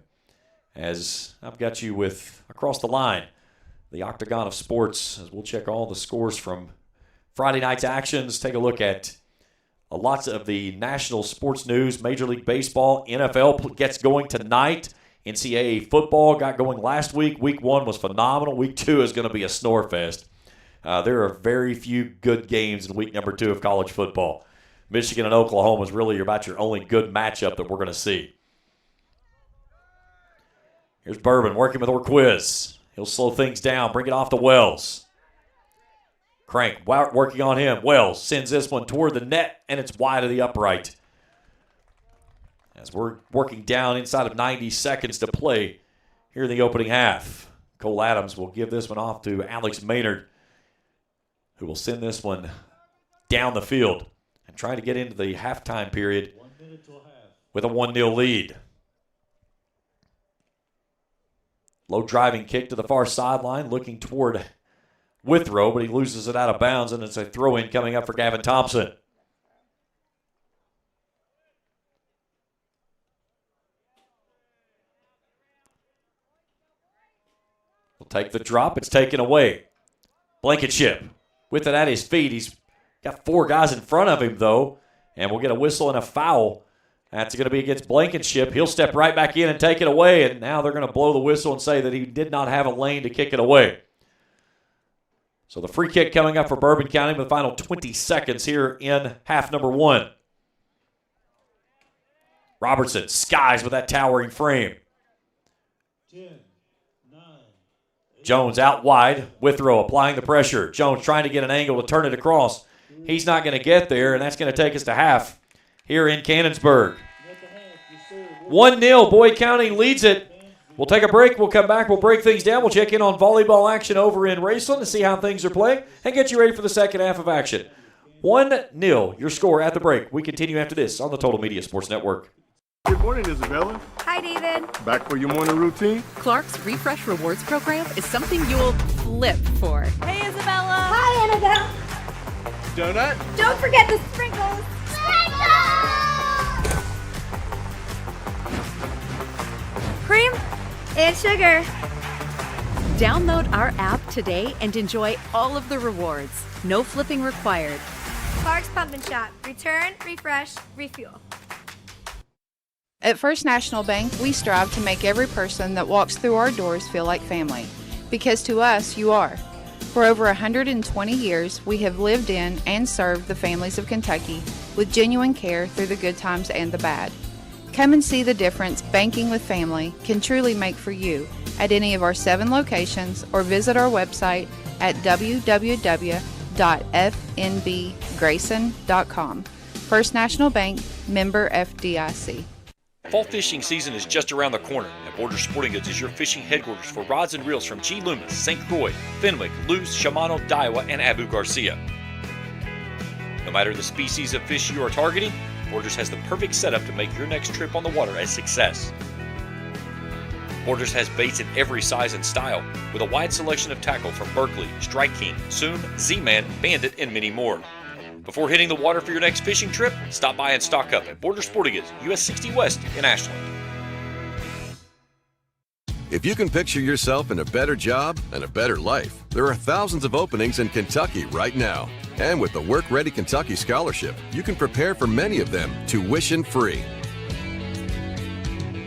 Speaker 2: as I've got you with Across the Line, the Octagon of Sports, as we'll check all the scores from Friday night's actions, take a look at lots of the national sports news. Major League Baseball, NFL gets going tonight. NCAA football got going last week. Week 1 was phenomenal. Week 2 is going to be a snore fest. There are very few good games in week number 2 of college football. Michigan and Oklahoma is really about your only good matchup that we're going to see. Here's Bourbon working with Orquiz. He'll slow things down, bring it off to Wells. Crank working on him. Wells sends this one toward the net, and it's wide of the upright. As we're working down inside of 90 seconds to play here in the opening half. Cole Adams will give this one off to Alex Maynard, who will send this one down the field and try to get into the halftime period with a 1-0 lead. Low driving kick to the far sideline, looking toward Withrow, but he loses it out of bounds, and it's a throw-in coming up for Gavin Thompson. He'll take the drop. It's taken away. Blankenship with it at his feet. He's got 4 guys in front of him, though, and we'll get a whistle and a foul. That's going to be against Blankenship. He'll step right back in and take it away, and now they're going to blow the whistle and say that he did not have a lane to kick it away. So the free kick coming up for Bourbon County with the final 20 seconds here in half number 1. Robertson skies with that towering frame.
Speaker 13: 10, 9,
Speaker 2: Jones out wide. Withrow applying the pressure. Jones trying to get an angle to turn it across. He's not going to get there, and that's going to take us to half here in Cannonsburg. 1-0, Boyd County leads it. We'll take a break. We'll come back. We'll break things down. We'll check in on volleyball action over in Raceland to see how things are playing and get you ready for the second half of action. 1-0, your score at the break. We continue after this on the Total Media Sports Network.
Speaker 3: Good morning, Isabella.
Speaker 4: Hi, David.
Speaker 3: Back for your morning routine?
Speaker 5: Clark's Refresh Rewards program is something you'll flip for.
Speaker 4: Hey, Isabella. Hi, Annabelle.
Speaker 3: Donut?
Speaker 4: Don't forget the sprinkles. Cream and sugar.
Speaker 5: Download our app today and enjoy all of the rewards. No flipping required.
Speaker 4: Clark's Pump and Shop. Return, refresh, refuel.
Speaker 6: At First National Bank, we strive to make every person that walks through our doors feel like family. Because to us, you are. For over 120 years, we have lived in and served the families of Kentucky with genuine care through the good times and the bad. Come and see the difference banking with family can truly make for you at any of our 7 locations or visit our website at www.fnbgrayson.com. First National Bank, member FDIC.
Speaker 2: Fall fishing season is just around the corner, and Borders Sporting Goods is your fishing headquarters for rods and reels from G. Loomis, St. Croix, Fenwick, Luce, Shimano, Daiwa, and Abu Garcia. No matter the species of fish you are targeting, Borders has the perfect setup to make your next trip on the water a success. Borders has baits in every size and style, with a wide selection of tackle from Berkeley, Strike King, Soon, Z-Man, Bandit, and many more. Before hitting the water for your next fishing trip, stop by and stock up at Borders Sporting Goods, US 60 West in Ashland.
Speaker 7: If you can picture yourself in a better job and a better life, there are thousands of openings in Kentucky right now. And with the Work Ready Kentucky Scholarship, you can prepare for many of them tuition-free.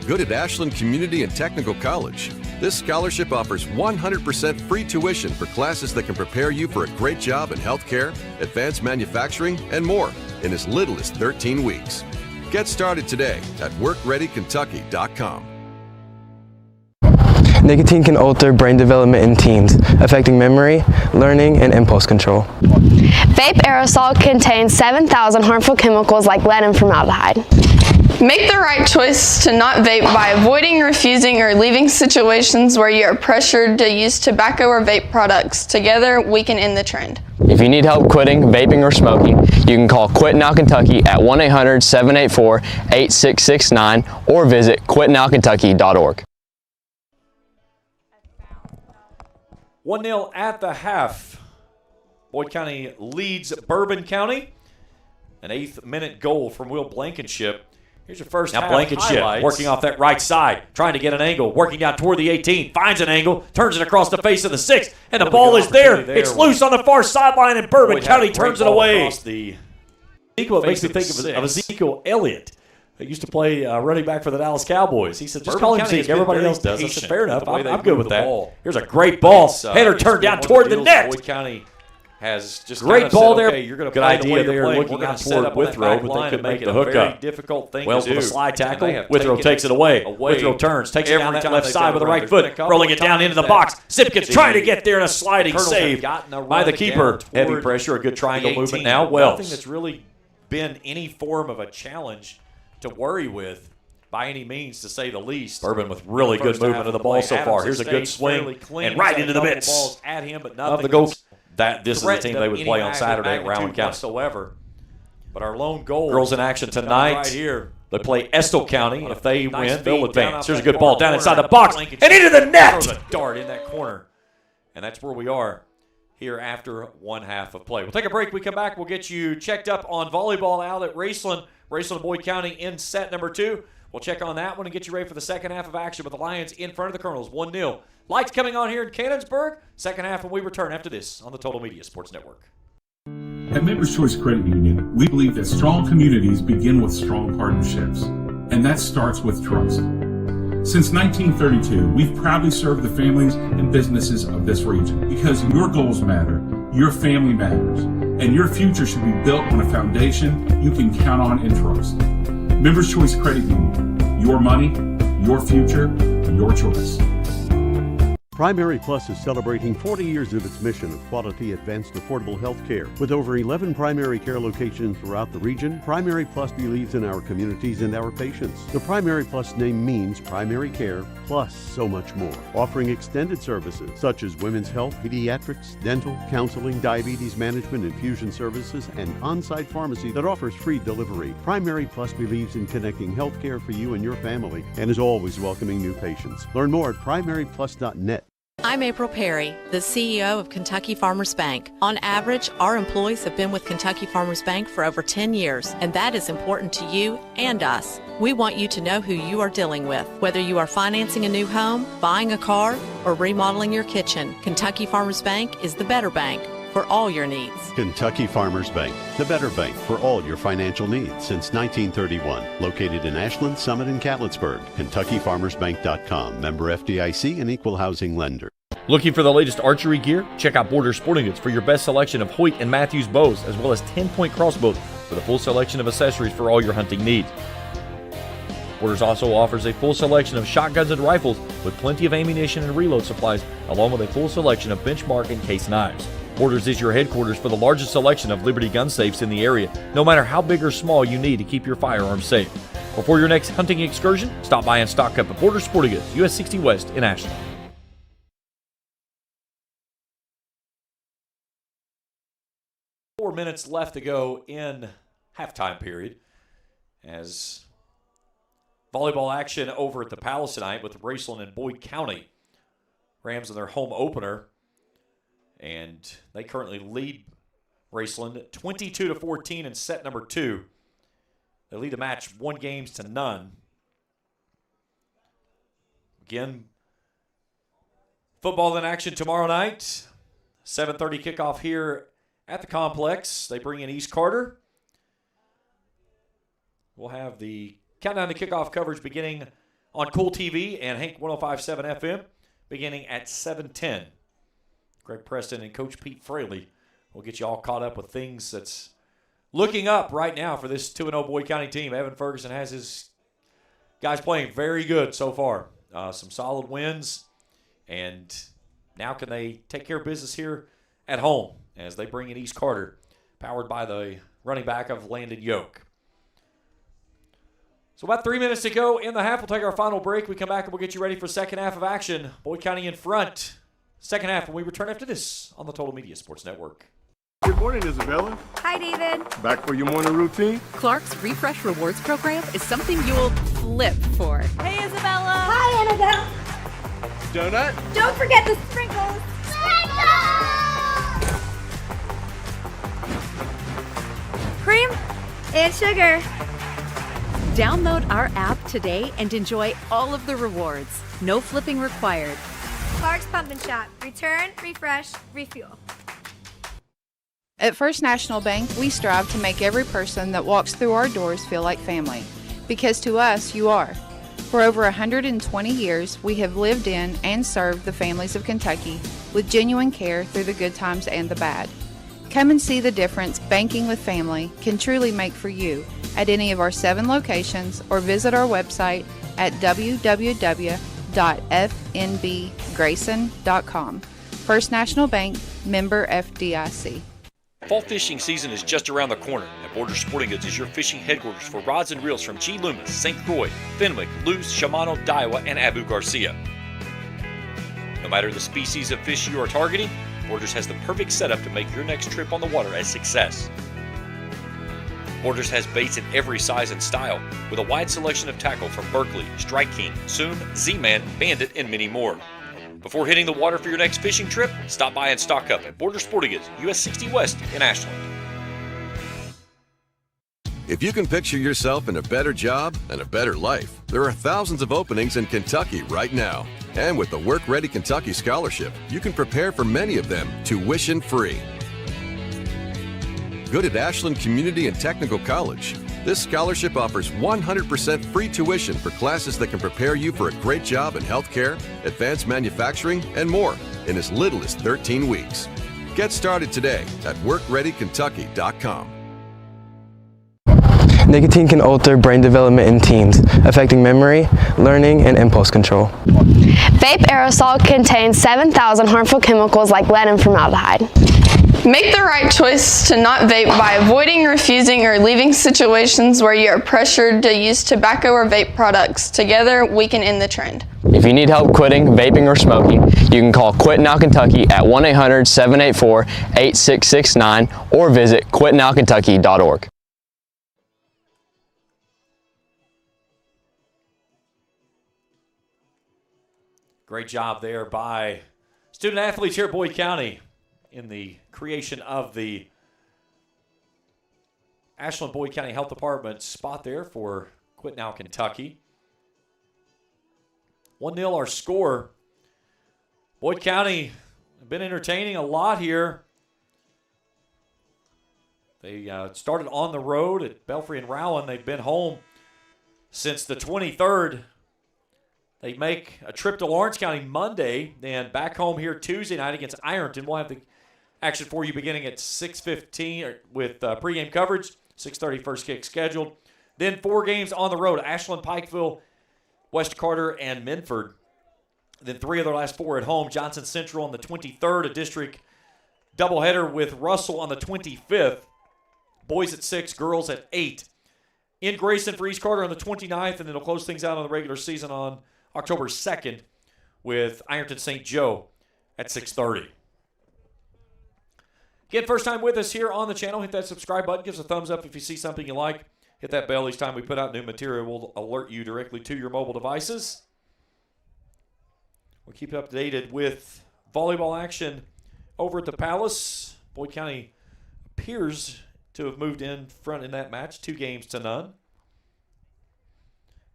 Speaker 7: Good at Ashland Community and Technical College. This scholarship offers 100% free tuition for classes that can prepare you for a great job in healthcare, advanced manufacturing, and more in as little as 13 weeks. Get started today at workreadykentucky.com.
Speaker 8: Nicotine can alter brain development in teens, affecting memory, learning, and impulse control.
Speaker 9: Vape aerosol contains 7,000 harmful chemicals like lead and formaldehyde. Make the right choice to not vape by avoiding, refusing, or leaving situations where you are pressured to use tobacco or vape products. Together, we can end the trend.
Speaker 14: If you need help quitting vaping or smoking, you can call Quit Now Kentucky at 1-800-784-8669 or visit quitnowkentucky.org.
Speaker 2: 1-0 at the half. Boyd County leads Bourbon County. An 8th-minute goal from Will Blankenship Here's your first
Speaker 15: Now
Speaker 2: half
Speaker 15: Blankenship
Speaker 2: highlights.
Speaker 15: working off that right side, trying to get an angle, working down toward the 18, finds an angle, turns it across the face of the 6, and the ball is there. It's loose on the far sideline, and Bourbon County turns it away.
Speaker 2: Ezekiel, it makes me think of Ezekiel Elliott, who used to play running back for the Dallas Cowboys. He said, just call him Zeke. Everybody else does. I said, fair enough. I'm good with that. Here's a great ball. Header turned down toward the net.
Speaker 15: Boyd County has just
Speaker 2: great ball there.
Speaker 15: Okay, you're going to
Speaker 2: good
Speaker 15: play
Speaker 2: idea
Speaker 15: the
Speaker 2: there.
Speaker 15: way
Speaker 2: Looking out toward Withrow, but they could make the hookup.
Speaker 15: Difficult thing
Speaker 2: Wells
Speaker 15: to do.
Speaker 2: with a slide tackle. Withrow takes it away. Withrow turns, takes it down that left side with the right foot, rolling it down into the box. Simpkins trying to get there in a sliding save by the keeper. Heavy pressure, a good triangle movement now. Wells.
Speaker 15: Nothing that's really been any form of a challenge to worry with by any means, to say the least.
Speaker 2: Bourbon with really good movement of the ball so far. Here's a good swing and right into the midst
Speaker 15: at him, but
Speaker 2: of the goal. This is the team they would play on Saturday at Rowan County.
Speaker 15: Whatsoever. But our lone goal.
Speaker 2: Girls in action tonight.
Speaker 15: Right here.
Speaker 2: They play Estill County. If they win, they'll advance. Here's a good
Speaker 15: that
Speaker 2: ball
Speaker 15: far
Speaker 2: down inside
Speaker 15: corner.
Speaker 2: the box and into the net.
Speaker 15: Throws a dart in that corner. And that's where we are here after one half of play. We'll take a break. We come back. We'll get you checked up on volleyball out at Raceland. Raceland and Boyd County in set number 2. We'll check on that one and get you ready for the second half of action with the Lions in front of the Colonels, 1-0. Lights coming on here in Cannonsburg. Second half when we return after this on the Total Media Sports Network.
Speaker 10: At Members Choice Credit Union, we believe that strong communities begin with strong partnerships, and that starts with trust. Since 1932, we've proudly served the families and businesses of this region because your goals matter, your family matters, and your future should be built on a foundation you can count on and trust. Members Choice Credit Union, your money, your future, your choice.
Speaker 11: Primary Plus is celebrating 40 years of its mission of quality, advanced, affordable health care. With over 11 primary care locations throughout the region, Primary Plus believes in our communities and our patients. The Primary Plus name means primary care plus so much more, offering extended services such as women's health, pediatrics, dental, counseling, diabetes management, infusion services, and on-site pharmacy that offers free delivery. Primary Plus believes in connecting health care for you and your family and is always welcoming new patients. Learn more at primaryplus.net.
Speaker 12: I'm April Perry, the CEO of Kentucky Farmers Bank. On average, our employees have been with Kentucky Farmers Bank for over 10 years, and that is important to you and us. We want you to know who you are dealing with. Whether you are financing a new home, buying a car, or remodeling your kitchen, Kentucky Farmers Bank is the better bank for all your needs.
Speaker 16: Kentucky Farmers Bank, the better bank for all your financial needs since 1931. Located in Ashland, Summit, and Cannonsburg. KentuckyFarmersBank.com. Member FDIC and Equal Housing Lender.
Speaker 2: Looking for the latest archery gear? Check out Border Sporting Goods for your best selection of Hoyt and Matthews bows, as well as 10-point crossbows with a full selection of accessories for all your hunting needs. Borders also offers a full selection of shotguns and rifles with plenty of ammunition and reload supplies, along with a full selection of benchmark and case knives. Borders is your headquarters for the largest selection of Liberty gun safes in the area, no matter how big or small you need to keep your firearms safe. Before your next hunting excursion, stop by and stock up at Border Sporting Goods, US 60 West in Ashland.
Speaker 15: 4 minutes left to go in halftime period as volleyball action over at the Palace tonight with Raceland and Boyd County. Rams in their home opener, and they currently lead Raceland 22-14 in set number 2. They lead the match 1-0. Again, football in action tomorrow night. 7:30 kickoff here at the complex. They bring in East Carter. We'll have the countdown to kickoff coverage beginning on Kool TV and Hank 105.7 FM beginning at 7:10. Greg Preston and Coach Pete Fraley will get you all caught up with things that's looking up right now for this 2-0 Boyd County team. Evan Ferguson has his guys playing very good so far. Some solid wins, and now can they take care of business here at home as they bring in East Carter, powered by the running back of Landon Yoke. So about 3 minutes to go in the half. We'll take our final break. We come back and we'll get you ready for second half of action. Boyd County in front. Second half when we return after this on the Total Media Sports Network.
Speaker 3: Good morning, Isabella.
Speaker 4: Hi, David.
Speaker 3: Back for your morning routine?
Speaker 5: Clark's Refresh Rewards program is something you'll flip for.
Speaker 4: Hey, Isabella. Hi, Annabelle.
Speaker 3: Donut?
Speaker 4: Don't forget the sprinkles. Cream and sugar.
Speaker 5: Download our app today and enjoy all of the rewards. No flipping required.
Speaker 4: Clark's Pump and Shop. Return, refresh, refuel.
Speaker 6: At First National Bank, we strive to make every person that walks through our doors feel like family. Because to us, you are. For over 120 years, we have lived in and served the families of Kentucky with genuine care through the good times and the bad. Come and see the difference banking with family can truly make for you at any of our 7 locations or visit our website at www.fnbgrayson.com. First National Bank, member FDIC.
Speaker 15: Fall fishing season is just around the corner, and Border Sporting Goods is your fishing headquarters for rods and reels from G. Loomis, St. Croix, Fenwick, Luce, Shimano, Daiwa, and Abu Garcia. No matter the species of fish you are targeting, Borders has the perfect setup to make your next trip on the water a success. Borders has baits in every size and style, with a wide selection of tackle from Berkley, Strike King, Zoom, Z-Man, Bandit, and many more. Before hitting the water for your next fishing trip, stop by and stock up at Border Sporting Goods, US 60 West in Ashland.
Speaker 7: If you can picture yourself in a better job and a better life, there are thousands of openings in Kentucky right now. And with the Work Ready Kentucky Scholarship, you can prepare for many of them tuition-free. Good at Ashland Community and Technical College. This scholarship offers 100% free tuition for classes that can prepare you for a great job in healthcare, advanced manufacturing, and more in as little as 13 weeks. Get started today at workreadykentucky.com.
Speaker 8: Nicotine can alter brain development in teens, affecting memory, learning, and impulse control.
Speaker 9: Vape aerosol contains 7,000 harmful chemicals like lead and formaldehyde. Make the right choice to not vape by avoiding, refusing, or leaving situations where you are pressured to use tobacco or vape products. Together, we can end the trend.
Speaker 14: If you need help quitting vaping or smoking, you can call Quit Now Kentucky at 1-800-784-8669 or visit quitnowkentucky.org.
Speaker 15: Great job there by student athletes here at Boyd County in the creation of the Ashland Boyd County Health Department spot there for Quit Now Kentucky. 1-0 our score. Boyd County have been entertaining a lot here. They started on the road at Belfry and Rowan. They've been home since the 23rd. They make a trip to Lawrence County Monday, then back home here Tuesday night against Ironton. We'll have the action for you beginning at 6:15 with pregame coverage, 6:30 first kick scheduled. Then 4 games on the road, Ashland, Pikeville, West Carter, and Minford. Then 3 of their last 4 at home, Johnson Central on the 23rd, a district doubleheader with Russell on the 25th. Boys at 6, girls at 8. In Grayson for East Carter on the 29th, and then they'll close things out on the regular season on October 2nd with Ironton St. Joe at 6:30. Again, first time with us here on the channel, hit that subscribe button. Give us a thumbs up if you see something you like. Hit that bell each time we put out new material. We'll alert you directly to your mobile devices. We'll keep you updated with volleyball action over at the Palace. Boyd County appears to have moved in front in that match, 2-0.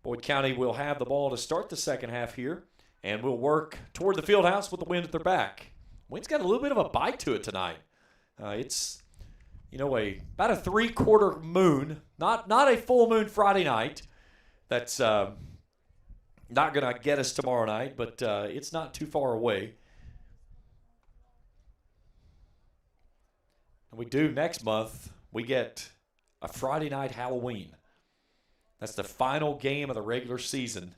Speaker 15: Boyd County will have the ball to start the second half here, and will work toward the field house with the wind at their back. Wind's got a little bit of a bite to it tonight. It's, about a 3/4 moon, not a full moon Friday night. That's not going to get us tomorrow night, but it's not too far away. And we do next month, we get a Friday night Halloween. That's the final game of the regular season.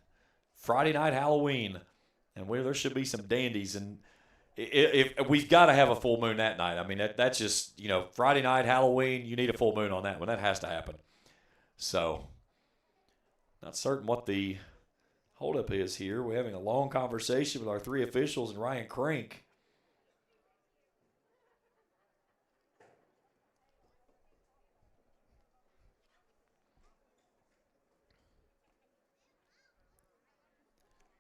Speaker 15: Friday night Halloween. And there should be some dandies. And if we've got to have a full moon that night. I mean, that's just, Friday night Halloween, you need a full moon on that one. That has to happen. So, not certain what the holdup is here. We're having a long conversation with our 3 officials and Ryan Crank.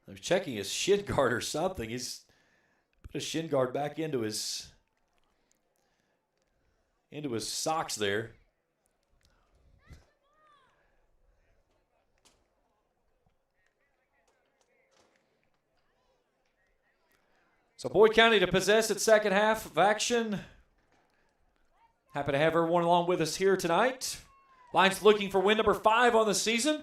Speaker 15: They're checking his shin guard or something. He's put his shin guard back into his socks there. So Boyd County to possess its second half of action. Happy to have everyone along with us here tonight. Lions looking for win number 5 on the season.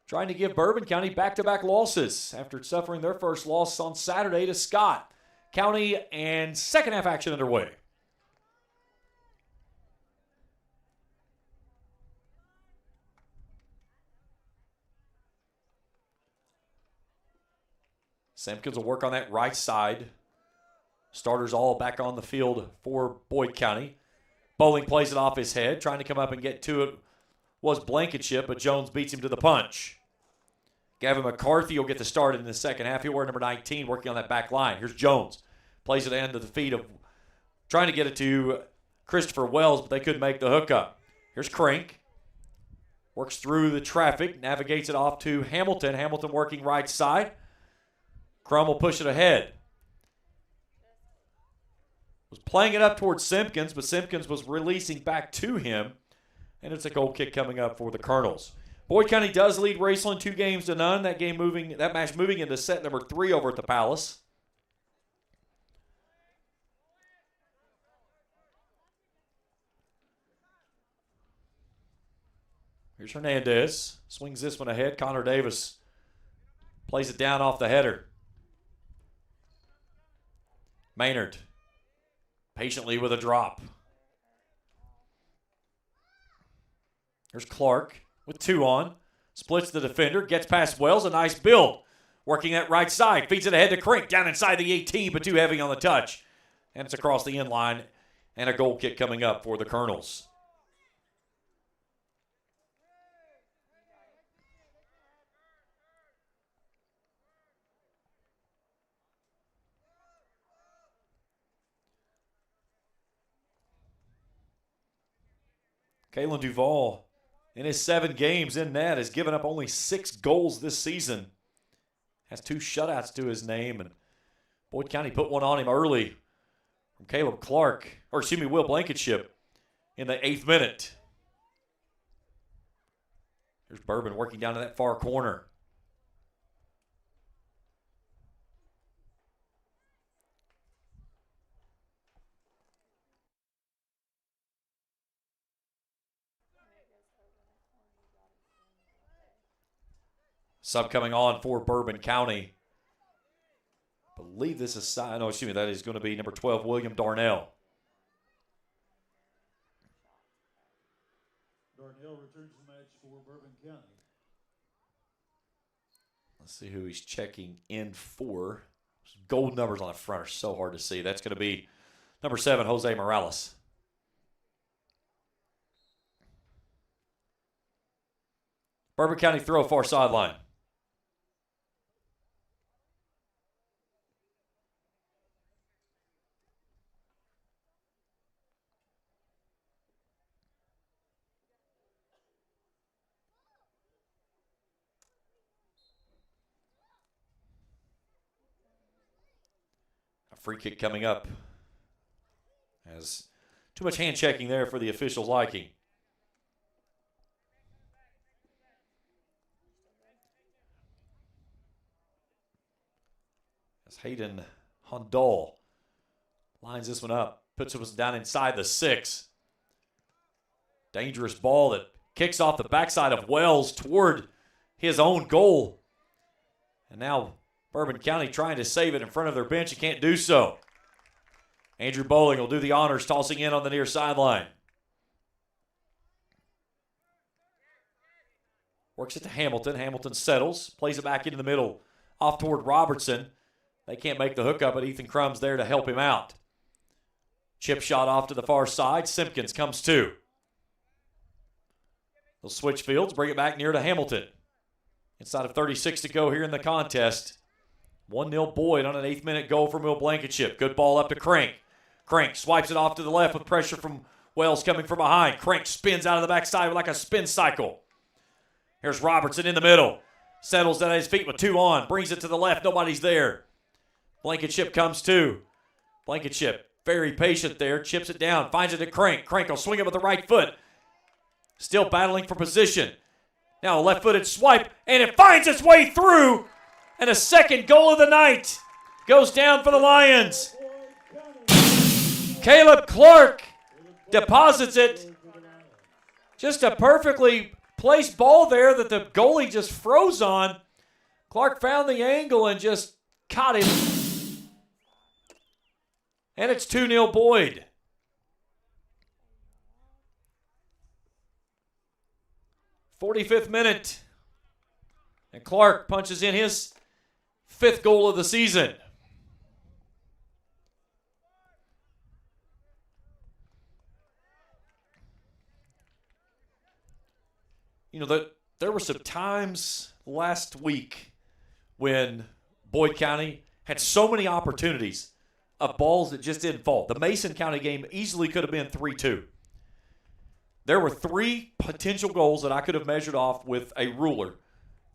Speaker 15: Trying to give Bourbon County back-to-back losses after suffering their first loss on Saturday to Scott County, and second half action underway. Simpkins will work on that right side. Starters all back on the field for Boyd County. Bowling plays it off his head, trying to come up and get to it was Blankenship, but Jones beats him to the punch. Gavin McCarthy will get the start in the second half. He'll wear number 19, working on that back line. Here's Jones. Plays it into the feet of, trying to get it to Christopher Wells, but they couldn't make the hookup. Here's Crank. Works through the traffic, navigates it off to Hamilton. Hamilton working right side. Crum will push it ahead. Was playing it up towards Simpkins, but Simpkins was releasing back to him. And it's a goal kick coming up for the Colonels. Boyd County does lead Raceland 2-0. That match moving into set number 3 over at the Palace. Here's Hernandez. Swings this one ahead. Connor Davis plays it down off the header. Maynard patiently with a drop. There's Clark with 2 on. Splits the defender. Gets past Wells. A nice build. Working that right side. Feeds it ahead to Crink. Down inside the 18, but too heavy on the touch. And it's across the end line. And a goal kick coming up for the Colonels. Kalen Duvall, in his 7 games in net, has given up only 6 goals this season. Has 2 shutouts to his name, and Boyd County put one on him early from Will Blankenship in the 8th minute. Here's Bourbon working down to that far corner. Sub coming on for Bourbon County. I believe this is, that is going to be number 12, William Darnell.
Speaker 13: Darnell returns the match for Bourbon County.
Speaker 15: Let's see who he's checking in for. Gold numbers on the front are so hard to see. That's going to be number 7, Jose Morales. Bourbon County throw far sideline. Free kick coming up. Has too much hand checking there for the officials' liking. As Hayden Hundal lines this one up, puts it down inside the 6. Dangerous ball that kicks off the backside of Wells toward his own goal. And now Bourbon County trying to save it in front of their bench. You can't do so. Andrew Bowling will do the honors, tossing in on the near sideline. Works it to Hamilton. Hamilton settles. Plays it back into the middle. Off toward Robertson. They can't make the hookup, but Ethan Crumb's there to help him out. Chip shot off to the far side. Simpkins comes to. They'll switch fields. Bring it back near to Hamilton. Inside of 36 to go here in the contest. 1-0 Boyd on an 8th minute goal from Will Blankenship. Good ball up to Crank. Crank swipes it off to the left with pressure from Wells coming from behind. Crank spins out of the backside like a spin cycle. Here's Robertson in the middle. Settles at his feet with 2 on. Brings it to the left. Nobody's there. Blankenship comes to. Blankenship very patient there. Chips it down. Finds it to Crank. Crank will swing it with the right foot. Still battling for position. Now a left-footed swipe. And it finds its way through. And a second goal of the night. goes down for the Lions. Caleb Clark deposits it. Just a perfectly placed ball there that the goalie just froze on. Clark found the angle and just caught him. And it's 2-0 Boyd. '45th minute. And Clark punches in his 5th goal of the season. You know, there were some times last week when Boyd County had so many opportunities of balls that just didn't fall. The Mason County game easily could have been 3-2. There were 3 potential goals that I could have measured off with a ruler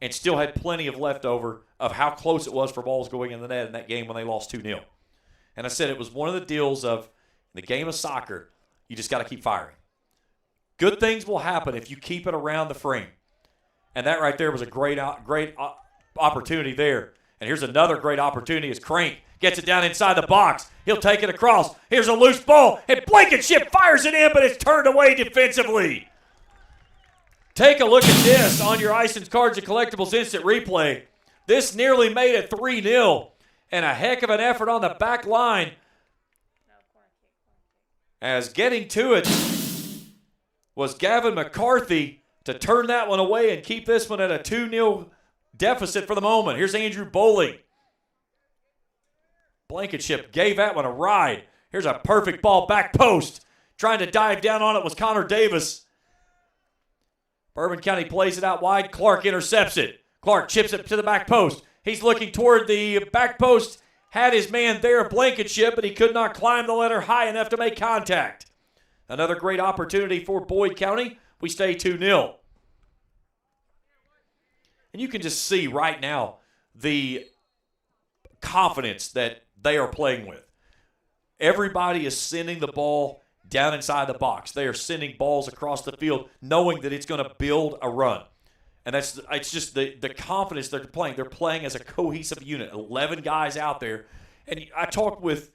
Speaker 15: and still had plenty of leftover of how close it was for balls going in the net in that game when they lost 2-0. And I said it was one of the deals of, in the game of soccer, you just got to keep firing. Good things will happen if you keep it around the frame. And that right there was a great opportunity there. And here's another great opportunity as Crank gets it down inside the box. He'll take it across. Here's a loose ball, and Blankenship fires it in, but it's turned away defensively. Take a look at this on your Ice and Cards and Collectibles instant replay. This nearly made it 3-0, and a heck of an effort on the back line. As getting to it was Gavin McCarthy to turn that one away and keep this one at a 2-0 deficit for the moment. Here's Andrew Bowling. Blankenship gave that one a ride. Here's a perfect ball back post. Trying to dive down on it was Connor Davis. Bourbon County plays it out wide. Clark intercepts it. Clark chips it to the back post. He's looking toward the back post. Had his man there, Blankenship, but he could not climb the ladder high enough to make contact. Another great opportunity for Boyd County. We stay 2-0. And you can just see right now the confidence that they are playing with. Everybody is sending the ball down inside the box. They are sending balls across the field knowing that it's going to build a run. And it's just the confidence they're playing. They're playing as a cohesive unit, 11 guys out there. And I talked with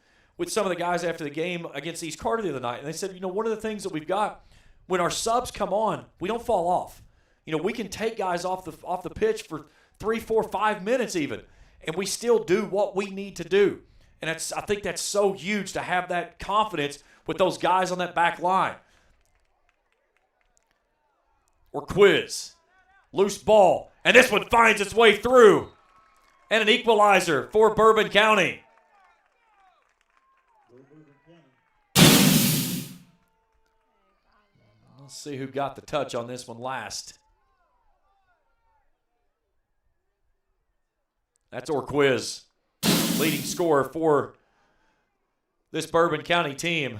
Speaker 15: some of the guys after the game against East Carter the other night, and they said, one of the things that we've got, when our subs come on, we don't fall off. We can take guys off the pitch for 3, 4, 5 minutes even, and we still do what we need to do. And I think that's so huge to have that confidence with those guys on that back line. Or Quiz. Loose ball. And this one finds its way through. And an equalizer for Bourbon County. Let's see who got the touch on this one last. That's Orquiz, leading scorer for this Bourbon County team.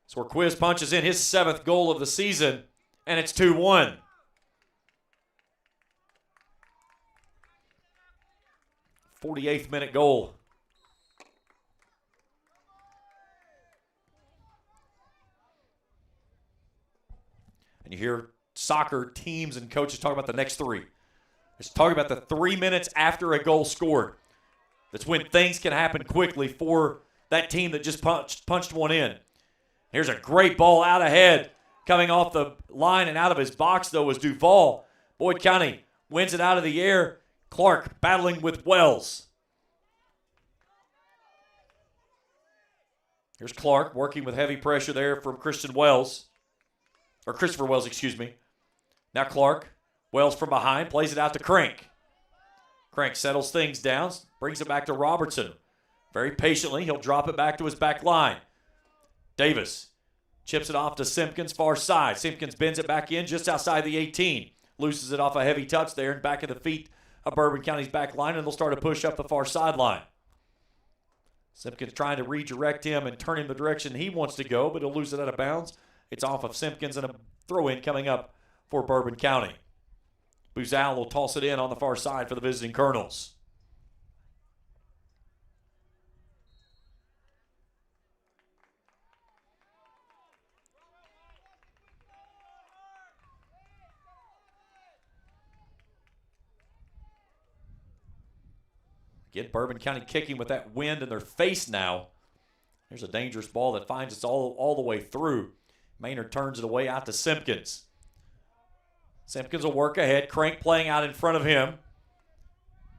Speaker 15: So Orquiz punches in his 7th goal of the season, and it's 2-1. '48th minute goal. And you hear soccer teams and coaches talk about the next 3. It's talking about the 3 minutes after a goal scored. That's when things can happen quickly for that team that just punched one in. Here's a great ball out ahead. Coming off the line and out of his box, though, was Duval. Boyd County wins it out of the air. Clark battling with Wells. Here's Clark working with heavy pressure there from Christopher Wells, excuse me. Now Clark. Wells from behind, plays it out to Crank. Crank settles things down, brings it back to Robertson. Very patiently, he'll drop it back to his back line. Davis chips it off to Simpkins, far side. Simpkins bends it back in just outside the 18. Loses it off a heavy touch there and back of the feet of Bourbon County's back line, and they'll start to push up the far sideline. Simpkins trying to redirect him and turn him the direction he wants to go, but he'll lose it out of bounds. It's off of Simpkins and a throw-in coming up for Bourbon County. Bouzal will toss it in on the far side for the visiting Colonels. Get Bourbon County kicking with that wind in their face now. There's a dangerous ball that finds us all the way through. Maynard turns it away out to Simpkins. Simpkins will work ahead. Crank playing out in front of him.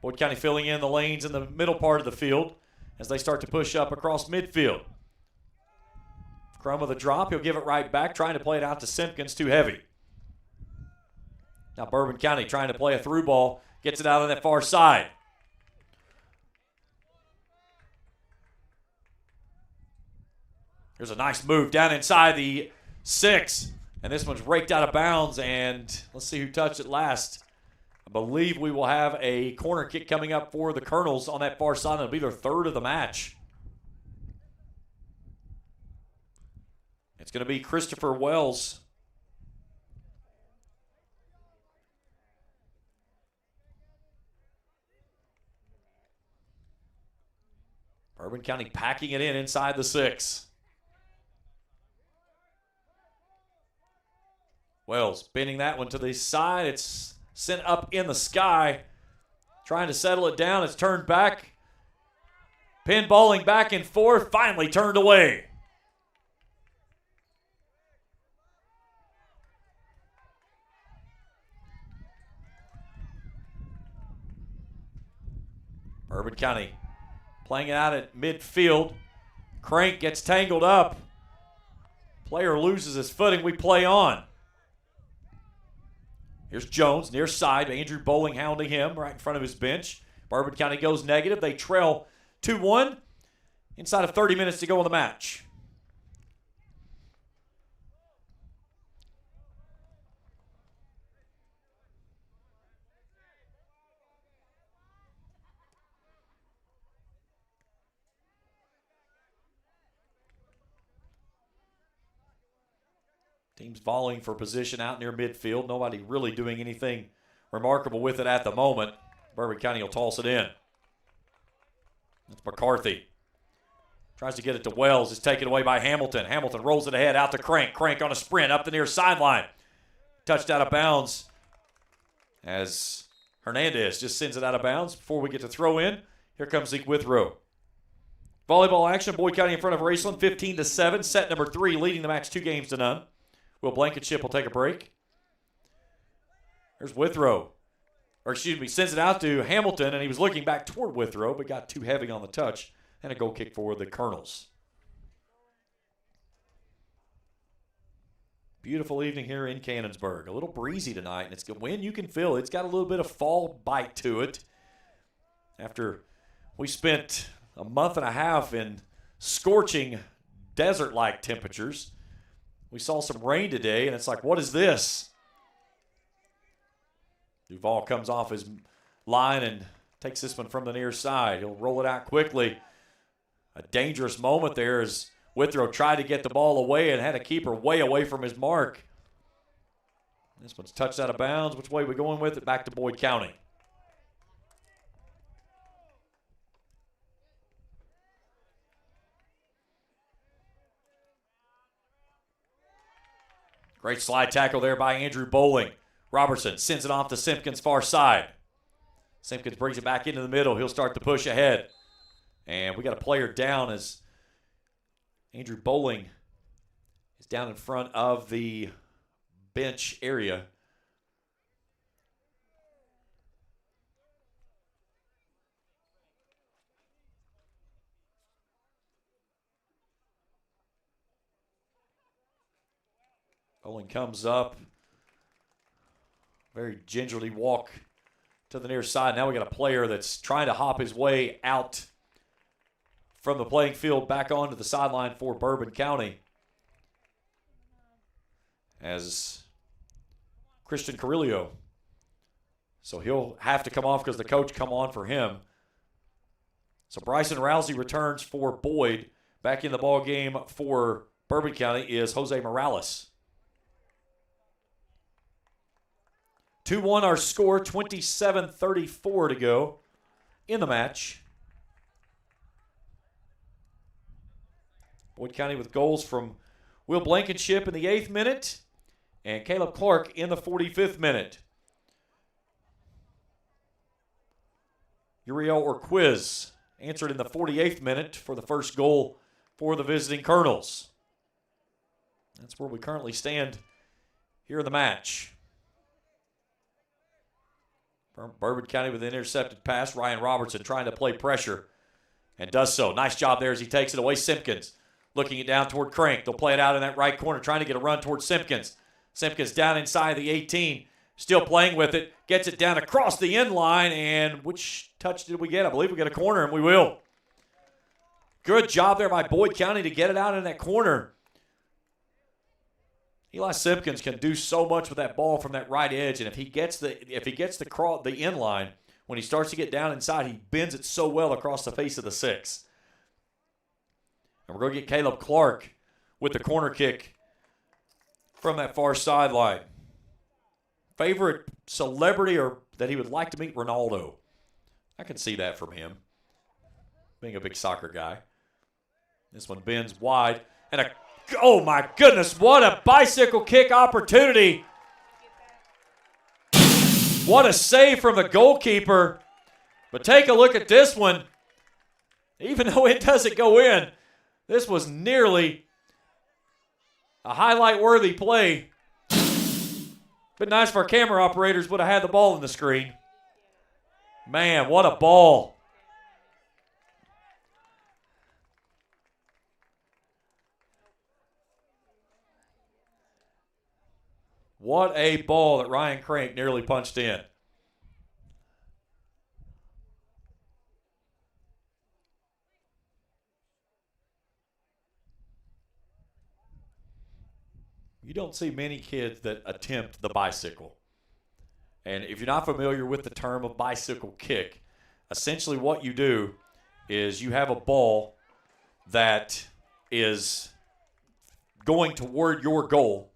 Speaker 15: Boyd County filling in the lanes in the middle part of the field as they start to push up across midfield. Crum with a drop. He'll give it right back, trying to play it out to Simpkins. Too heavy. Now Bourbon County trying to play a through ball. Gets it out on that far side. There's a nice move down inside the 6. And this one's raked out of bounds. And let's see who touched it last. I believe we will have a corner kick coming up for the Colonels on that far side. It'll be their third of the match. It's going to be Christopher Wells. Bourbon County packing it in inside the 6. Wells bending that one to the side. It's sent up in the sky. Trying to settle it down. It's turned back. Pinballing back and forth. Finally turned away. Bourbon County playing it out at midfield. Crank gets tangled up. Player loses his footing. We play on. Here's Jones, near side. Andrew Bowling hounding him right in front of his bench. Bourbon County goes negative. They trail 2-1. Inside of 30 minutes to go in the match. Team's volleying for position out near midfield. Nobody really doing anything remarkable with it at the moment. Bourbon County will toss it in. That's McCarthy. Tries to get it to Wells. It's taken away by Hamilton. Hamilton rolls it ahead out to Crank. Crank on a sprint up the near sideline. Touched out of bounds as Hernandez just sends it out of bounds before we get to throw in. Here comes Zeke Withrow. Volleyball action. Boyd County in front of Raceland 15-7. Set number 3 leading the match 2-0. Will Blankenship will take a break. There's Withrow. Sends it out to Hamilton, and he was looking back toward Withrow, but got too heavy on the touch, and a goal kick for the Colonels. Beautiful evening here in Cannonsburg. A little breezy tonight, and it's the wind you can feel. It's got a little bit of fall bite to it. After we spent a month and a half in scorching desert-like temperatures, we saw some rain today, and it's like, what is this? Duval comes off his line and takes this one from the near side. He'll roll it out quickly. A dangerous moment there as Withrow tried to get the ball away and had a keeper way away from his mark. This one's touched out of bounds. Which way are we going with it? Back to Boyd County. Great slide tackle there by Andrew Bowling. Robertson sends it off to Simpkins' far side. Simpkins brings it back into the middle. He'll start to push ahead. And we got a player down as Andrew Bowling is down in front of the bench area. Bowling comes up. Very gingerly walk to the near side. Now we got a player that's trying to hop his way out from the playing field back onto the sideline for Bourbon County. As Christian Carrillo. So he'll have to come off because the coach come on for him. So Bryson Rousey returns for Boyd. Back in the ball game for Bourbon County is Jose Morales. 2-1 our score, 27:34 to go in the match. Boyd County with goals from Will Blankenship in the 8th minute and Caleb Clark in the 45th minute. Uriel or Quiz answered in the 48th minute for the first goal for the visiting Colonels. That's where we currently stand here in the match. Bourbon County with an intercepted pass. Ryan Robertson trying to play pressure and does so. Nice job there as he takes it away. Simpkins looking it down toward Crank. They'll play it out in that right corner, trying to get a run toward Simpkins. Simpkins down inside the 18, still playing with it. Gets it down across the end line, and which touch did we get? I believe we get a corner, and we will. Good job there by Boyd County to get it out in that corner. Eli Simpkins can do so much with that ball from that right edge, and if he gets the end line, when he starts to get down inside, he bends it so well across the face of the 6. And we're going to get Caleb Clark with the corner kick from that far sideline. Favorite celebrity or that he would like to meet? Ronaldo. I can see that from him, being a big soccer guy. This one bends wide, and oh my goodness, what a bicycle kick opportunity. What a save from the goalkeeper. But take a look at this one. Even though it doesn't go in, this was nearly a highlight-worthy play. Been nice if our camera operators would have had the ball in the screen. Man, what a ball. What a ball that Ryan Crank nearly punched in. You don't see many kids that attempt the bicycle. And if you're not familiar with the term of bicycle kick, essentially what you do is you have a ball that is going toward your goal,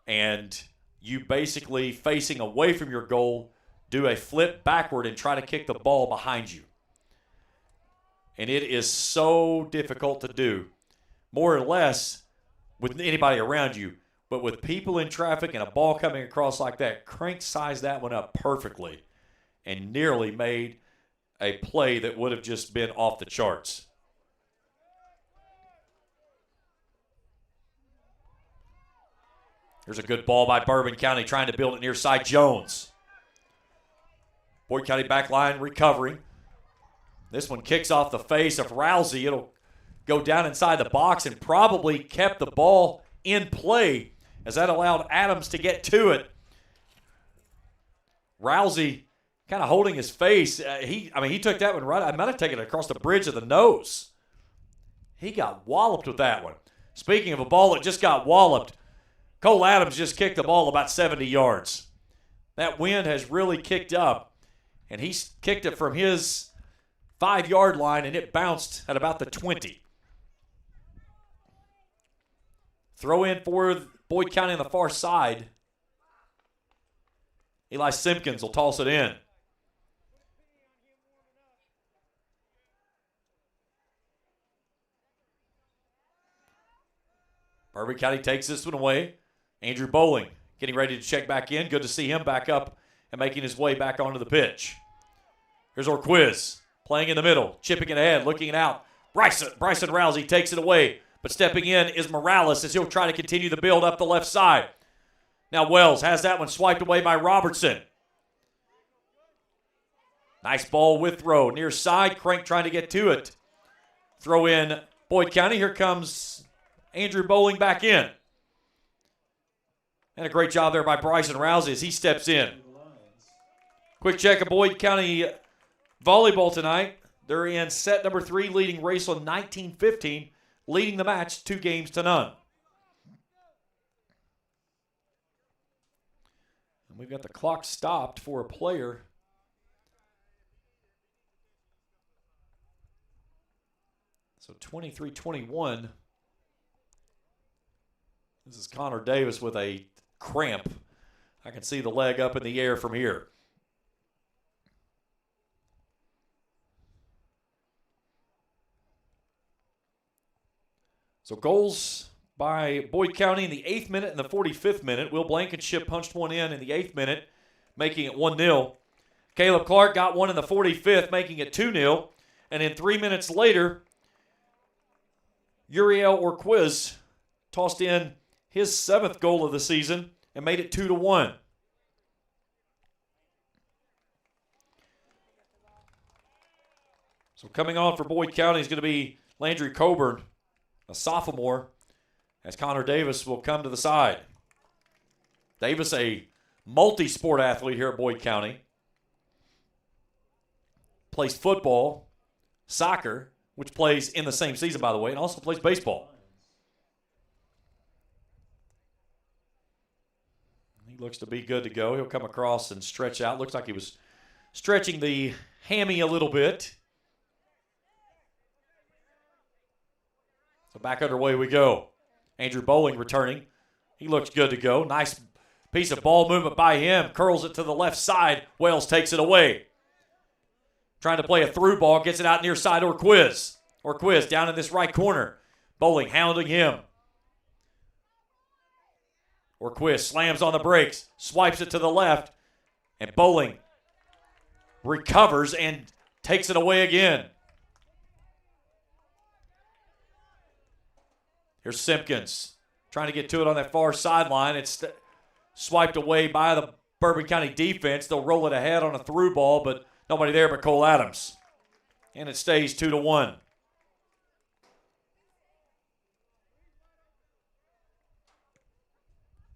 Speaker 15: and you basically, facing away from your goal, do a flip backward and try to kick the ball behind you. And it is so difficult to do, more or less, with anybody around you. But with people in traffic and a ball coming across like that, Crank sized that one up perfectly and nearly made a play that would have just been off the charts. Here's a good ball by Bourbon County trying to build it near side Jones. Boyd County back line recovering. This one kicks off the face of Rousey. It'll go down inside the box and probably kept the ball in play, as that allowed Adams to get to it. Rousey kind of holding his face. He took that one right. I might have taken it across the bridge of the nose. He got walloped with that one. Speaking of a ball that just got walloped, Cole Adams just kicked the ball about 70 yards. That wind has really kicked up, and he kicked it from his 5-yard line, and it bounced at about the 20. Throw in for Boyd County on the far side. Eli Simpkins will toss it in. Bourbon County takes this one away. Andrew Bowling getting ready to check back in. Good to see him back up and making his way back onto the pitch. Here's Orquiz playing in the middle, chipping it ahead, looking it out. Bryson Rousey takes it away, but stepping in is Morales as he'll try to continue the build up the left side. Now Wells has that one swiped away by Robertson. Nice ball with throw. Near side, Crank trying to get to it. Throw in Boyd County. Here comes Andrew Bowling back in. And a great job there by Bryson Rousey as he steps in. Quick check of Boyd County volleyball tonight. They're in set number 3, leading Raceland 19-15, leading the match 2-0. And we've got the clock stopped for a player. So 23-21. This is Connor Davis with a cramp. I can see the leg up in the air from here. So goals by Boyd County in the 8th minute and the 45th minute. Will Blankenship punched one in the 8th minute, making it 1-0. Caleb Clark got one in the 45th, making it 2-0. And then 3 minutes later, Uriel Orquiz tossed in his 7th goal of the season and made it 2-1. So coming on for Boyd County is going to be Landry Coburn, a sophomore, as Connor Davis will come to the side. Davis, a multi-sport athlete here at Boyd County. Plays football, soccer, which plays in the same season, by the way, and also plays baseball. He looks to be good to go. He'll come across and stretch out. Looks like he was stretching the hammy a little bit. So back underway we go. Andrew Bowling returning. He looks good to go. Nice piece of ball movement by him. Curls it to the left side. Wells takes it away. Trying to play a through ball. Gets it out near side Orquiz. Orquiz down in this right corner. Bowling hounding him. Orquiz slams on the brakes. Swipes it to the left. And Bowling recovers and takes it away again. Here's Simpkins trying to get to it on that far sideline. It's swiped away by the Bourbon County defense. They'll roll it ahead on a through ball, but nobody there but Cole Adams. And it stays 2-1.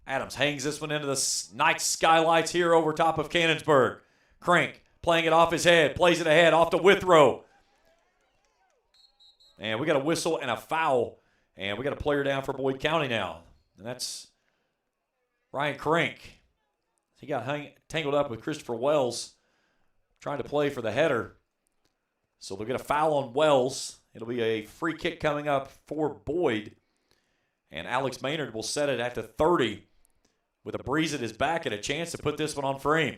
Speaker 15: Adams hangs this one into the night skylights here over top of Cannonsburg. Crank playing it off his head, plays it ahead off to Withrow. And we got a whistle and a foul. And we got a player down for Boyd County now. And that's Ryan Crank. He got tangled up with Christopher Wells trying to play for the header. So they'll get a foul on Wells. It'll be a free kick coming up for Boyd. And Alex Maynard will set it at the 30 with a breeze at his back and a chance to put this one on frame.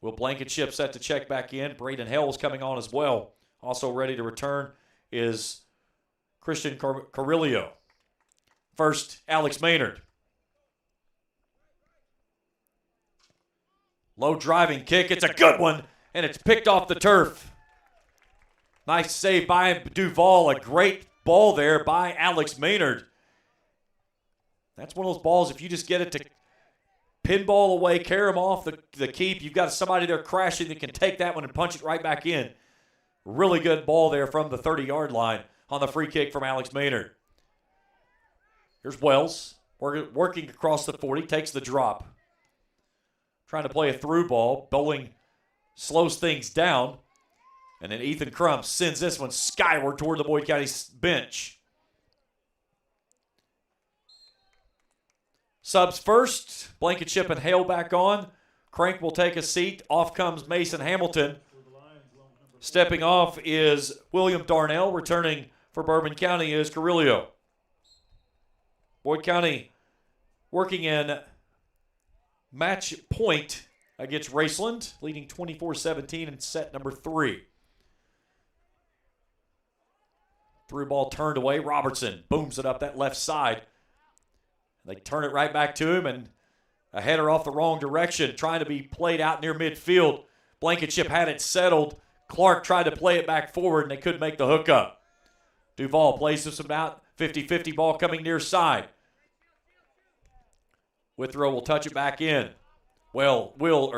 Speaker 15: Will Blankenship set to check back in. Braden Hell's coming on as well. Also ready to return is Christian Carrillo. First, Alex Maynard. Low driving kick. It's a good one, and it's picked off the turf. Nice save by Duval. A great ball there by Alex Maynard. That's one of those balls, if you just get it to pinball away, carry him off the keep, you've got somebody there crashing that can take that one and punch it right back in. Really good ball there from the 30-yard line on the free kick from Alex Maynard. Here's Wells working across the 40, takes the drop. Trying to play a through ball. Bowling slows things down. And then Ethan Crump sends this one skyward toward the Boyd County bench. Subs first. Blankenship and Hale back on. Crank will take a seat. Off comes Mason Hamilton. Stepping off is William Darnell. Returning for Bourbon County is Carrillo. Boyd County working in match point against Raceland, leading 24-17 in set number 3. Through ball turned away. Robertson booms it up that left side. They turn it right back to him, and a header off the wrong direction, trying to be played out near midfield. Blankenship had it settled. Clark tried to play it back forward, and they couldn't make the hook up. Duval plays this one out. 50-50 ball coming near side. Withrow will touch it back in. Wells with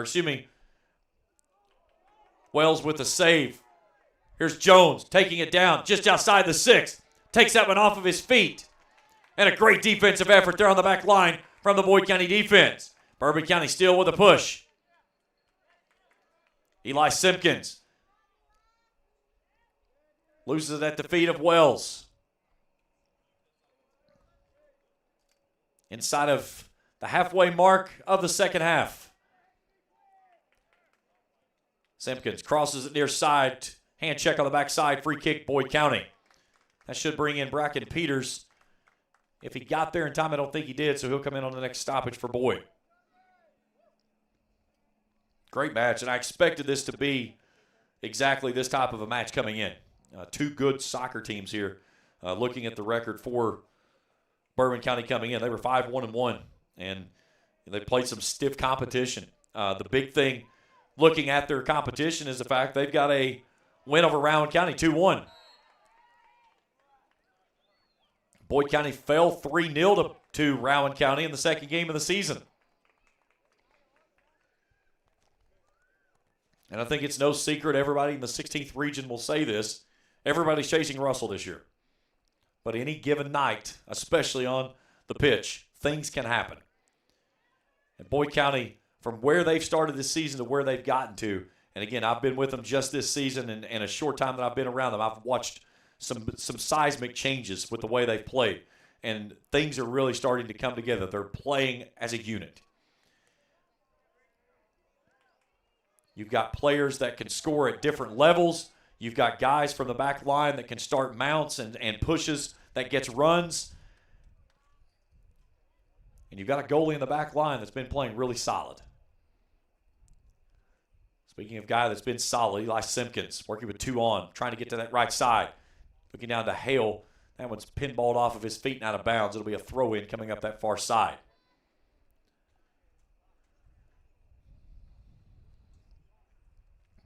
Speaker 15: the save. Here's Jones taking it down just outside the 6. Takes that one off of his feet. And a great defensive effort there on the back line from the Boyd County defense. Bourbon County still with a push. Eli Simpkins loses it at the feet of Wells. Inside of the halfway mark of the second half. Simpkins crosses it near side. Hand check on the backside. Free kick, Boyd County. That should bring in Bracken Peters. If he got there in time, I don't think he did, so he'll come in on the next stoppage for Boyd. Great match, and I expected this to be exactly this type of a match coming in. Two good soccer teams here. Looking at the record for Bourbon County coming in, they were 5-1-1, and they played some stiff competition. The big thing looking at their competition is the fact they've got a win over Rowan County, 2-1. Boyd County fell 3-0 to Rowan County in the second game of the season. And I think it's no secret, everybody in the 16th region will say this, everybody's chasing Russell this year. But any given night, especially on the pitch, things can happen. And Boyd County, from where they've started this season to where they've gotten to, and again, I've been with them just this season, and a short time that I've been around them, I've watched some seismic changes with the way they've played. And things are really starting to come together. They're playing as a unit. You've got players that can score at different levels. You've got guys from the back line that can start mounts and pushes that gets runs. And you've got a goalie in the back line that's been playing really solid. Speaking of a guy that's been solid, Eli Simpkins, working with 2 on, trying to get to that right side. Looking down to Hale. That one's pinballed off of his feet and out of bounds. It'll be a throw-in coming up that far side.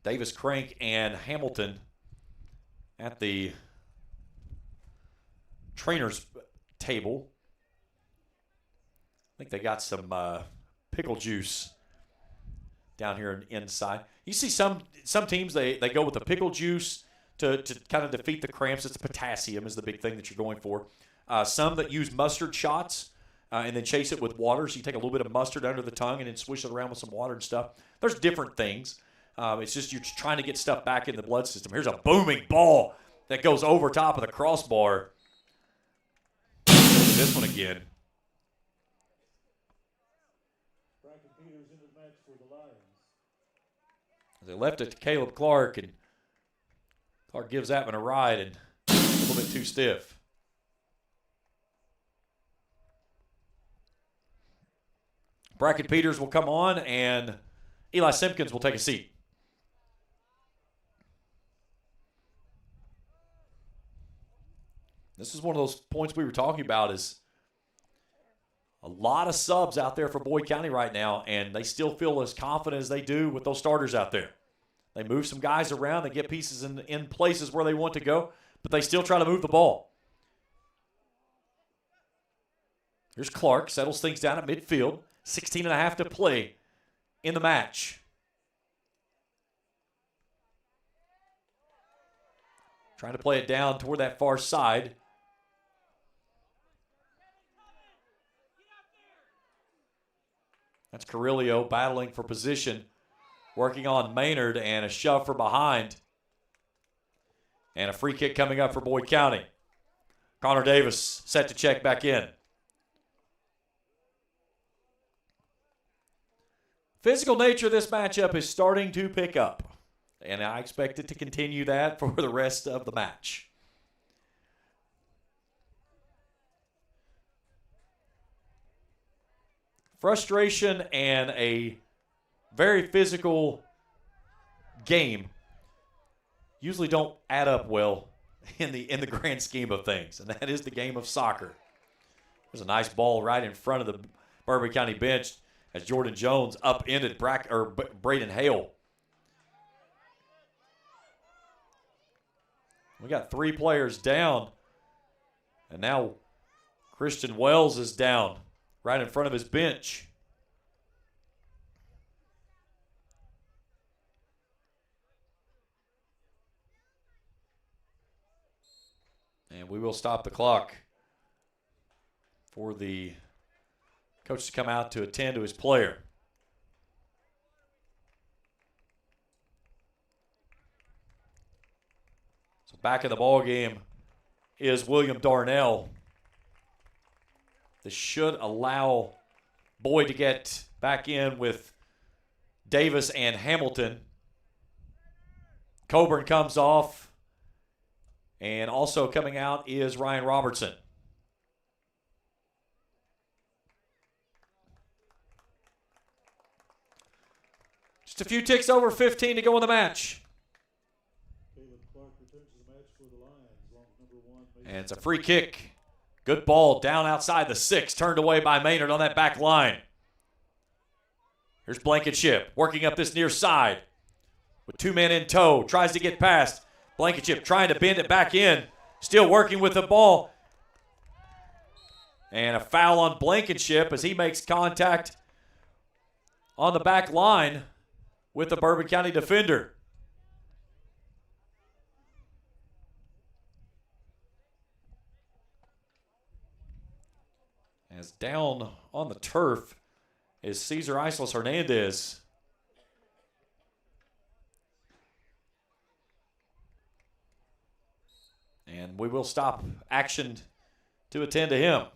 Speaker 15: Davis Crank and Hamilton at the trainer's table. I think they got some pickle juice down here inside. You see some teams, they go with the pickle juice to kind of defeat the cramps. It's potassium is the big thing that you're going for. Some that use mustard shots and then chase it with water. So you take a little bit of mustard under the tongue and then swish it around with some water and stuff. There's different things. It's just you're trying to get stuff back in the blood system. Here's a booming ball that goes over top of the crossbar. This one again. They left it to Caleb Clark, and Clark gives that one a ride and a little bit too stiff. Bracken Peters will come on, and Eli Simpkins will take a seat. This is one of those points we were talking about is a lot of subs out there for Boyd County right now, and they still feel as confident as they do with those starters out there. They move some guys around. They get pieces in places where they want to go, but they still try to move the ball. Here's Clark. Settles things down at midfield. 16.5 to play in the match. Trying to play it down toward that far side. That's Carrillo battling for position, working on Maynard, and a shove from behind. And a free kick coming up for Boyd County. Connor Davis set to check back in. Physical nature of this matchup is starting to pick up, and I expect it to continue that for the rest of the match. Frustration and a very physical game usually don't add up well in the grand scheme of things, and that is the game of soccer. There's a nice ball right in front of the Bourbon County bench as Jordan Jones upended Braden Hale. We got 3 players down, and now Christian Wells is down right in front of his bench. And we will stop the clock for the coach to come out to attend to his player. So back in the ball game is William Darnell. This should allow Boyd to get back in with Davis and Hamilton. Coburn comes off. And also coming out is Ryan Robertson. Just a few ticks over 15 to go in the match. And it's a free kick. Good ball down outside the 6, turned away by Maynard on that back line. Here's Blankenship working up this near side with 2 men in tow. Tries to get past. Blankenship trying to bend it back in. Still working with the ball. And a foul on Blankenship as he makes contact on the back line with the Bourbon County defender. As down on the turf is Cesar Islas Hernandez. And we will stop action to attend to him.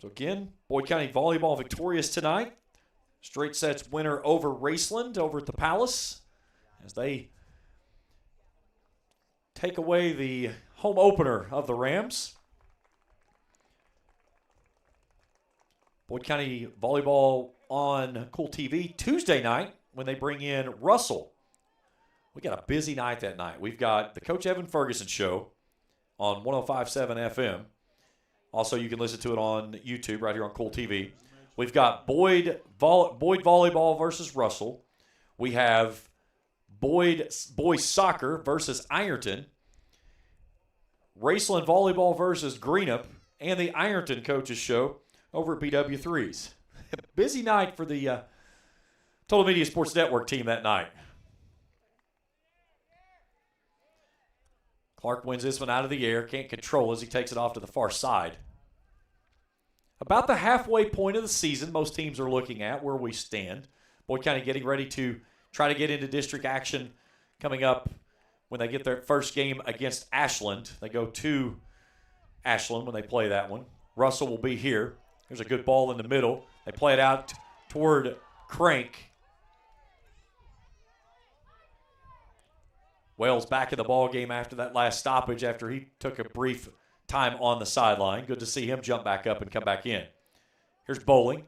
Speaker 15: So again, Boyd County volleyball victorious tonight. Straight sets winner over Raceland over at the Palace as they take away the home opener of the Rams. Boyd County volleyball on Kool TV Tuesday night when they bring in Russell. We got a busy night that night. We've got the Coach Evan Ferguson show on 105.7 FM. Also, you can listen to it on YouTube right here on Kool TV. We've got Boyd volleyball versus Russell. We have boys soccer versus Ironton. Raceland volleyball versus Greenup. And the Ironton coaches show over at BW3s. Busy night for the Total Media Sports Network team that night. Clark wins this one out of the air. Can't control as he takes it off to the far side. About the halfway point of the season, most teams are looking at where we stand. Boyd County getting ready to try to get into district action coming up when they get their first game against Ashland. They go to Ashland when they play that one. Russell will be here. There's a good ball in the middle. They play it out toward Crank. Wells back in the ball game after that last stoppage after he took a brief time on the sideline. Good to see him jump back up and come back in. Here's Bowling.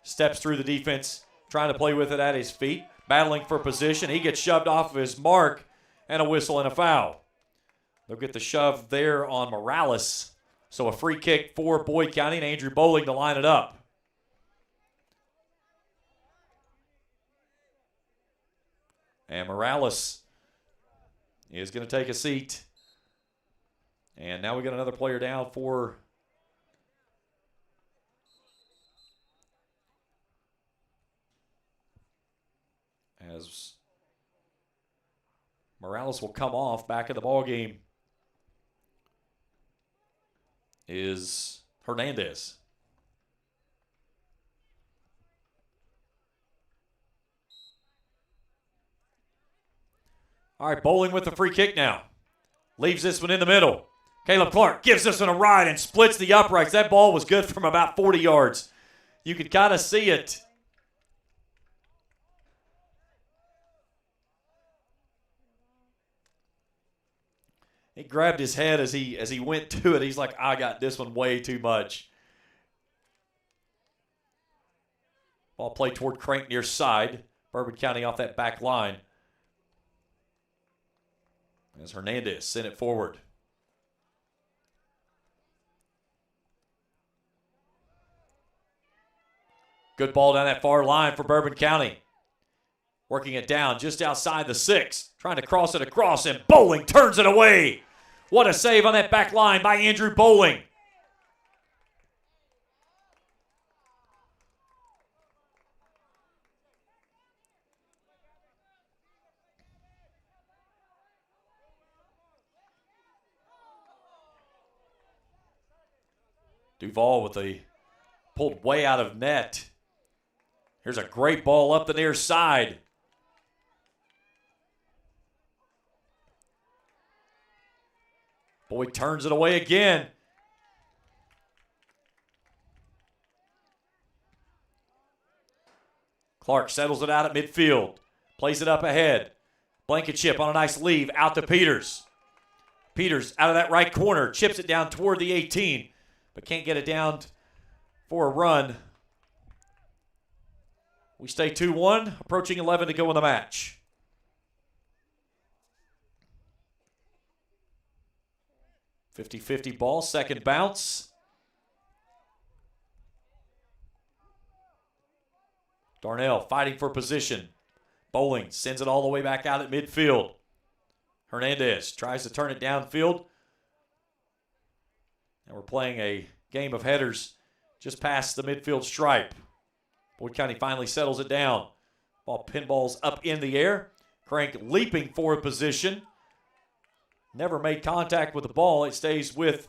Speaker 15: Steps through the defense, trying to play with it at his feet, battling for position. He gets shoved off of his mark, and a whistle and a foul. They'll get the shove there on Morales. So a free kick for Boyd County and Andrew Bowling to line it up. And Morales is going to take a seat. And now we got another player down for as Morales will come off back in the ball game is Hernandez. All right, Bowling with the free kick now. Leaves this one in the middle. Caleb Clark gives this one a ride and splits the uprights. That ball was good from about 40 yards. You could kind of see it. He grabbed his head as he went to it. He's like, I got this one way too much. Ball played toward Crank near side. Bourbon County off that back line. As Hernandez sent it forward. Good ball down that far line for Bourbon County. Working it down just outside the 6. Trying to cross it across, and Bowling turns it away. What a save on that back line by Andrew Bowling. Duval with the pulled way out of net. Here's a great ball up the near side. Boyd turns it away again. Clark settles it out at midfield. Plays it up ahead. Blankenship on a nice leave out to Peters. Peters out of that right corner. Chips it down toward the 18. But can't get it down for a run. We stay 2-1, approaching 11 to go in the match. 50-50 ball, second bounce. Darnell fighting for position. Bowling sends it all the way back out at midfield. Hernandez tries to turn it downfield. And we're playing a game of headers just past the midfield stripe. Boyd County finally settles it down. Ball pinballs up in the air. Crank leaping for a position. Never made contact with the ball. It stays with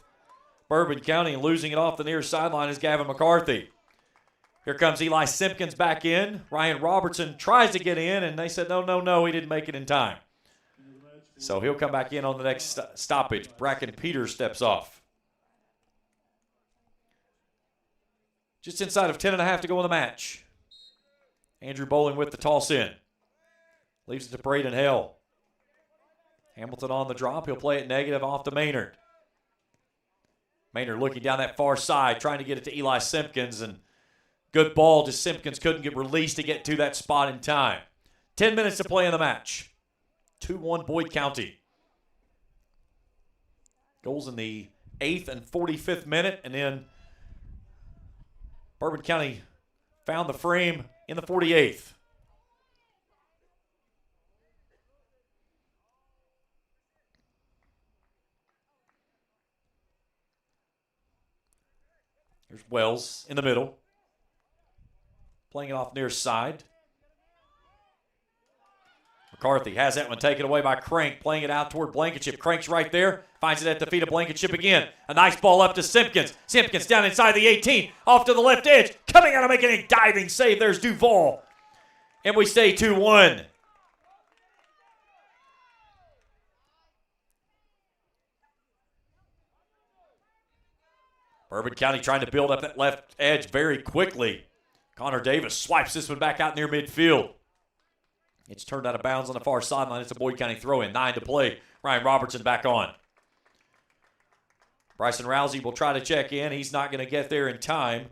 Speaker 15: Bourbon County, and losing it off the near sideline is Gavin McCarthy. Here comes Eli Simpkins back in. Ryan Robertson tries to get in, and they said, no, he didn't make it in time. So he'll come back in on the next stoppage. Bracken Peters steps off. Just inside of 10.5 to go in the match. Andrew Bowling with the toss in. Leaves it to Braden Hale. Hamilton on the drop. He'll play it negative off to Maynard. Maynard looking down that far side, trying to get it to Eli Simpkins, and good ball. Just Simpkins couldn't get released to get to that spot in time. 10 minutes to play in the match. 2-1 Boyd County. Goals in the 8th and 45th minute, and then Bourbon County found the frame in the 48th. Here's Wells in the middle. Playing it off near side. McCarthy has that one taken away by Crank, playing it out toward Blankenship. Crank's right there, finds it at the feet of Blankenship again. A nice ball up to Simpkins. Simpkins down inside the 18, off to the left edge, coming out and making a diving save. There's Duval. And we stay 2-1. Bourbon County trying to build up that left edge very quickly. Connor Davis swipes this one back out near midfield. It's turned out of bounds on the far sideline. It's a Boyd County throw-in. 9 to play. Ryan Robertson back on. Bryson Rousey will try to check in. He's not going to get there in time.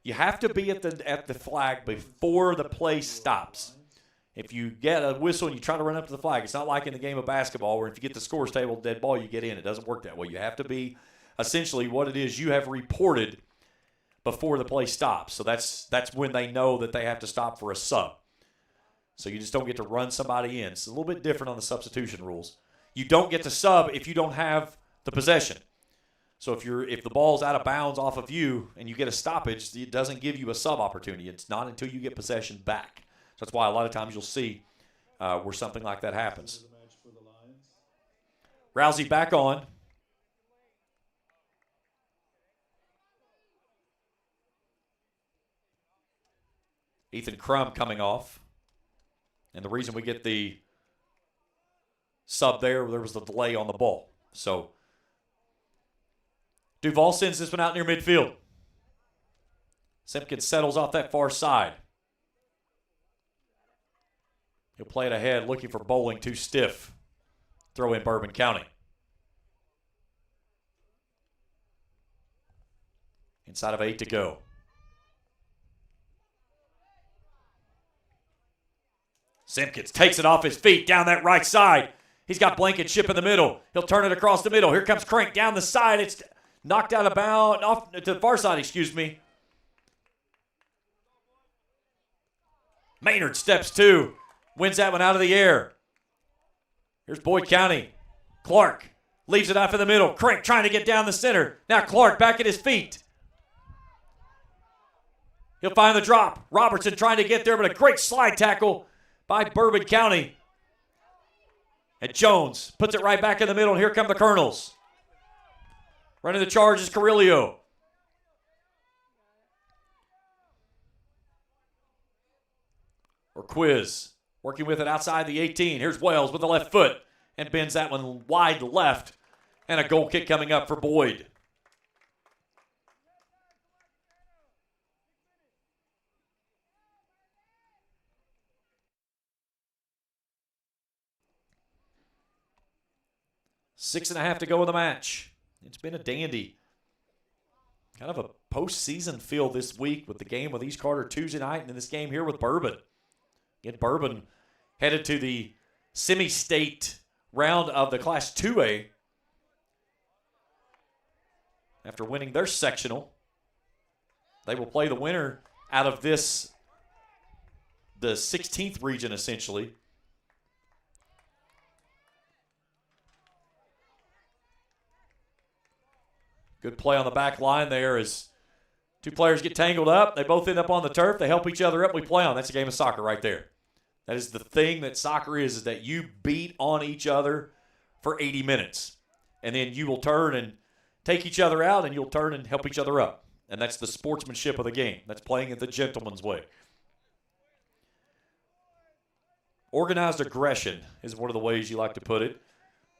Speaker 15: You have to be at the flag before the play stops. If you get a whistle and you try to run up to the flag, it's not like in the game of basketball where if you get the scores table, dead ball, you get in. It doesn't work that way. You have to be essentially what it is you have reported before the play stops. So that's when they know that they have to stop for a sub. So you just don't get to run somebody in. It's a little bit different on the substitution rules. You don't get to sub if you don't have the possession. So if the ball's out of bounds off of you and you get a stoppage, it doesn't give you a sub opportunity. It's not until you get possession back. So that's why a lot of times you'll see where something like that happens. Rousey back on. Ethan Crum coming off. And the reason we get the sub there was the delay on the ball. So Duval sends this one out near midfield. Simpkins settles off that far side. He'll play it ahead, looking for Bowling, too stiff. Throw in Bourbon County. Inside of 8 to go. Simpkins takes it off his feet down that right side. He's got Blankenship in the middle. He'll turn it across the middle. Here comes Crank down the side. It's knocked out of bounds, off to the far side, excuse me. Maynard steps two, wins that one out of the air. Here's Boyd County. Clark leaves it off in the middle. Crank trying to get down the center. Now Clark back at his feet. He'll find the drop. Robertson trying to get there, but a great slide tackle by Bourbon County. And Jones puts it right back in the middle, and here come the Colonels. Running the charge is Carrillo. Or Quiz, working with it outside the 18. Here's Wells with the left foot, and bends that one wide left. And a goal kick coming up for Boyd. Six and a half to go in the match. It's been a dandy. Kind of a postseason feel this week with the game with East Carter Tuesday night and then this game here with Bourbon. Get Bourbon headed to the semi-state round of the Class 2A. after winning their sectional. They will play the winner out of this, the 16th region, essentially. Good play on the back line there as two players get tangled up. They both end up on the turf. They help each other up. We play on. That's a game of soccer right there. That is the thing that soccer is that you beat on each other for 80 minutes. And then you will turn and take each other out, and you'll turn and help each other up. And that's the sportsmanship of the game. That's playing it the gentleman's way. Organized aggression is one of the ways you like to put it.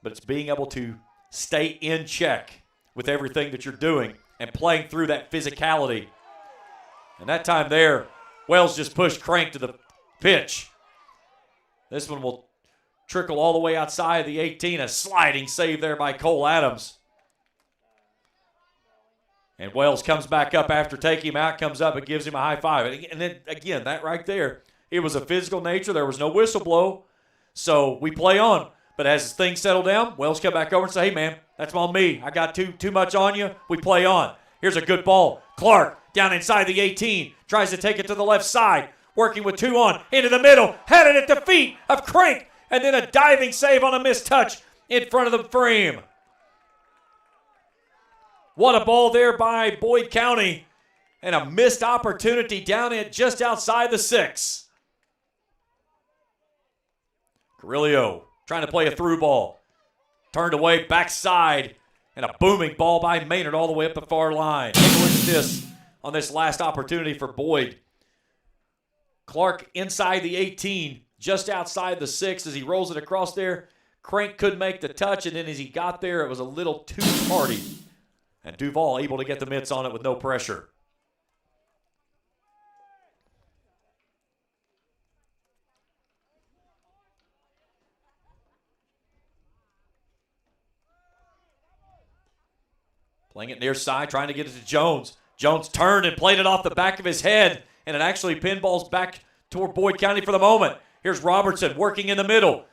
Speaker 15: But it's being able to stay in check with everything that you're doing and playing through that physicality. And that time there, Wells just pushed Crank to the pitch. This one will trickle all the way outside the 18. A sliding save there by Cole Adams. And Wells comes back up after taking him out, comes up and gives him a high five. And then, again, that right there, it was a physical nature. There was no whistle blow. So we play on. But as things settle down, Wells come back over and say, hey, man, that's on me. I got too much on you. We play on. Here's a good ball. Clark down inside the 18. Tries to take it to the left side. Working with 2 on. Into the middle. Had it at the feet of Crank. And then a diving save on a missed touch in front of the frame. What a ball there by Boyd County. And a missed opportunity down it just outside the 6. Carrillo trying to play a through ball. Turned away, backside, and a booming ball by Maynard all the way up the far line. Take a look at this on this last opportunity for Boyd. Clark inside the 18, just outside the 6 as he rolls it across there. Crank couldn't make the touch, and then as he got there, it was a little too tardy. And Duval able to get the mitts on it with no pressure. Playing it near side, trying to get it to Jones. Jones turned and played it off the back of his head, and it actually pinballs back toward Boyd County for the moment. Here's Robertson working in the middle.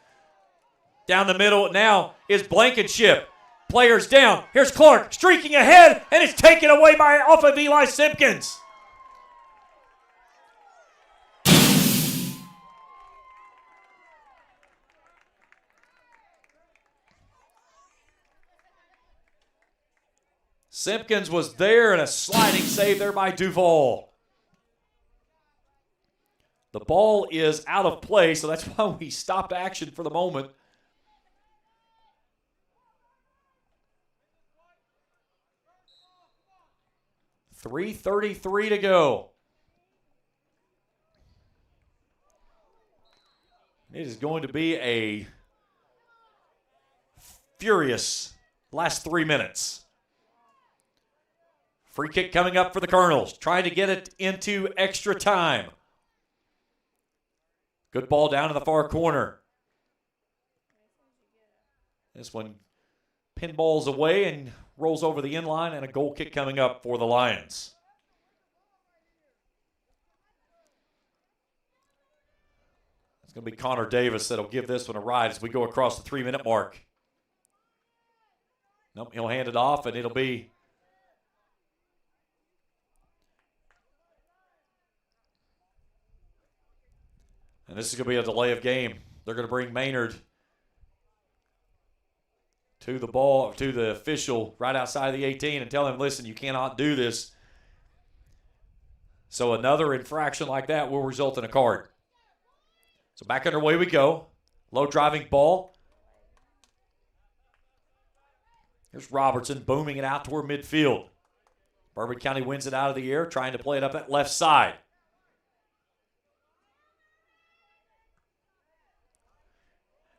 Speaker 15: Down the middle now is Blankenship. Players down. Here's Clark streaking ahead, and it's taken away off of Eli Simpkins. Simpkins was there, and a sliding save there by Duval. The ball is out of play, so that's why we stopped action for the moment. .333 to go. It is going to be a furious last 3 minutes. Free kick coming up for the Colonels. Trying to get it into extra time. Good ball down in the far corner. This one pinballs away and rolls over the inline, and a goal kick coming up for the Lions. It's going to be Connor Davis that'll give this one a ride as we go across the 3-minute mark. Nope, he'll hand it off, and it'll be and this is going to be a delay of game. They're going to bring Maynard to the ball, to the official right outside the 18 and tell him, listen, you cannot do this. So another infraction like that will result in a card. So back underway we go. Low driving ball. Here's Robertson booming it out toward midfield. Bourbon County wins it out of the air, trying to play it up that left side.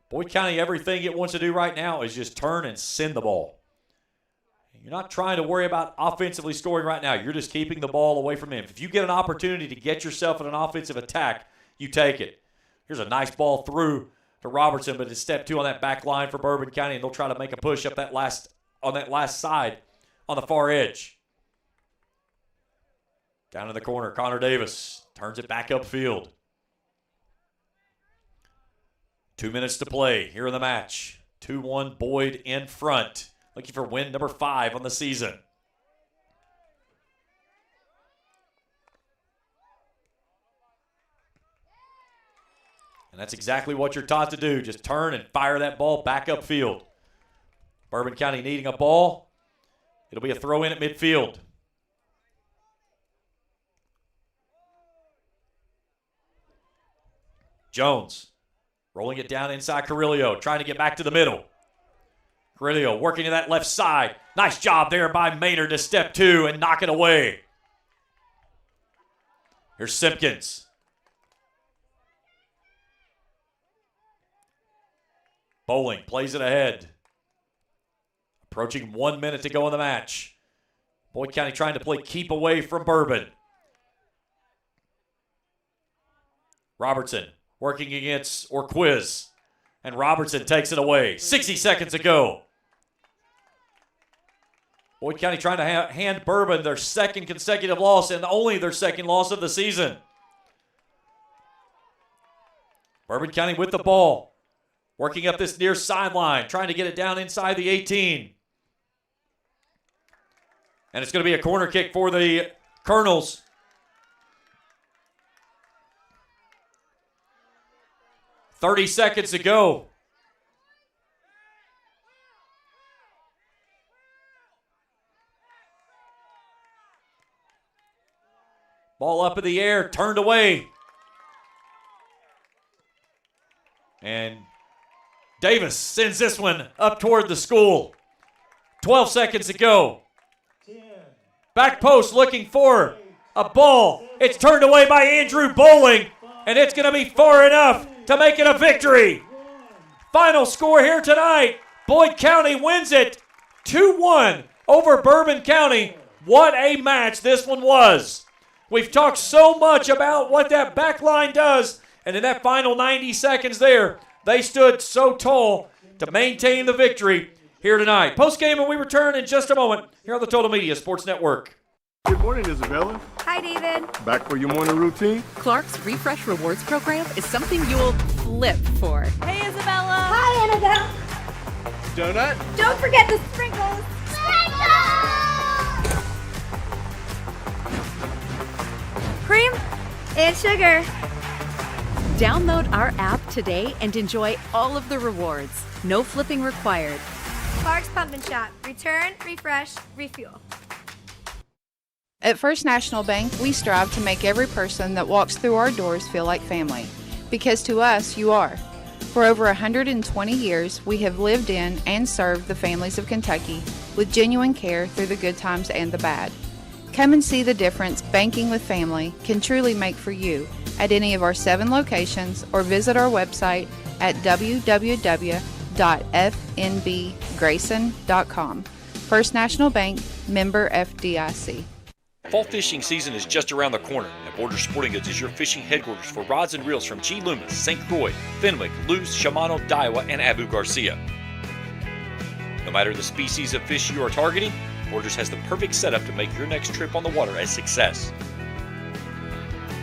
Speaker 15: Boyd County, everything it wants to do right now is just turn and send the ball. You're not trying to worry about offensively scoring right now. You're just keeping the ball away from him. If you get an opportunity to get yourself in an offensive attack, you take it. Here's a nice ball through to Robertson, but it's step 2 on that back line for Bourbon County, and they'll try to make a push up that last side on the far edge. Down in the corner, Connor Davis turns it back upfield. 2 minutes to play here in the match. 2-1 Boyd in front. Looking for win number 5 on the season. And that's exactly what you're taught to do. Just turn and fire that ball back upfield. Bourbon County needing a ball. It'll be a throw in at midfield. Jones rolling it down inside Carrillo, trying to get back to the middle. Carrillo working to that left side. Nice job there by Maynard to step two and knock it away. Here's Simpkins. Bowling plays it ahead. Approaching 1 minute to go in the match. Boyd County trying to play keep away from Bourbon. Robertson working against Orquiz. And Robertson takes it away. 60 seconds to go. Boyd County trying to hand Bourbon their second consecutive loss and only their second loss of the season. Bourbon County with the ball. Working up this near sideline. Trying to get it down inside the 18. And it's going to be a corner kick for the Colonels. .30 seconds to go. Ball up in the air, turned away. And Davis sends this one up toward the school. 12 seconds to go. Back post looking for a ball. It's turned away by Andrew Bowling, and it's going to be far enough to make it a victory. Final score here tonight. Boyd County wins it 2-1 over Bourbon County. What a match this one was. We've talked so much about what that back line does, and in that final 90 seconds there, they stood so tall to maintain the victory here tonight. Postgame, and we return in just a moment here on the Total Media Sports Network.
Speaker 3: Good morning, Isabella.
Speaker 4: Hi, David.
Speaker 3: Back for your morning routine?
Speaker 5: Clark's Refresh Rewards program is something you'll flip for.
Speaker 4: Hey, Isabella. Hi, Annabelle.
Speaker 3: Donut?
Speaker 4: Don't forget the sprinkles. Cream and sugar.
Speaker 5: Download our app today and enjoy all of the rewards. No flipping required.
Speaker 4: Clark's Pump and Shop. Return, refresh, refuel.
Speaker 6: At First National Bank, we strive to make every person that walks through our doors feel like family. Because to us, you are. For over 120 years, we have lived in and served the families of Kentucky with genuine care through the good times and the bad. Come and see the difference banking with family can truly make for you at any of our 7 locations or visit our website at www.fnbgrayson.com. First National Bank, member FDIC.
Speaker 15: Fall fishing season is just around the corner, and Borders Sporting Goods is your fishing headquarters for rods and reels from G. Loomis, St. Croix, Fenwick, Luce, Shimano, Daiwa, and Abu Garcia. No matter the species of fish you are targeting, Borders has the perfect setup to make your next trip on the water a success.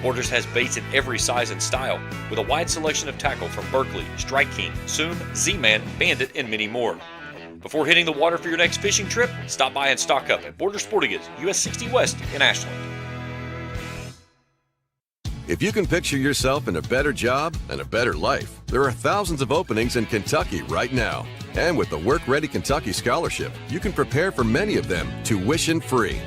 Speaker 15: Borders has baits in every size and style, with a wide selection of tackle from Berkley, Strike King, Soon, Z-Man, Bandit, and many more. Before hitting the water for your next fishing trip, stop by and stock up at Borders Sporting Goods, US 60 West in Ashland.
Speaker 7: If you can picture yourself in a better job and a better life, there are thousands of openings in Kentucky right now. And with the Work Ready Kentucky Scholarship, you can prepare for many of them tuition-free.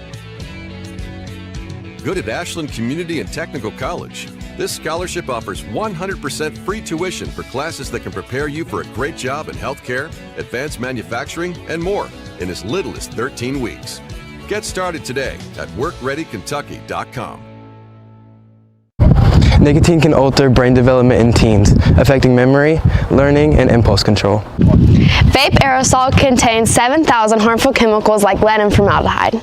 Speaker 7: Good at Ashland Community and Technical College. This scholarship offers 100% free tuition for classes that can prepare you for a great job in healthcare, advanced manufacturing, and more in as little as 13 weeks. Get started today at workreadykentucky.com.
Speaker 8: Nicotine can alter brain development in teens, affecting memory, learning, and impulse control.
Speaker 9: Vape aerosol contains 7,000 harmful chemicals like lead and formaldehyde.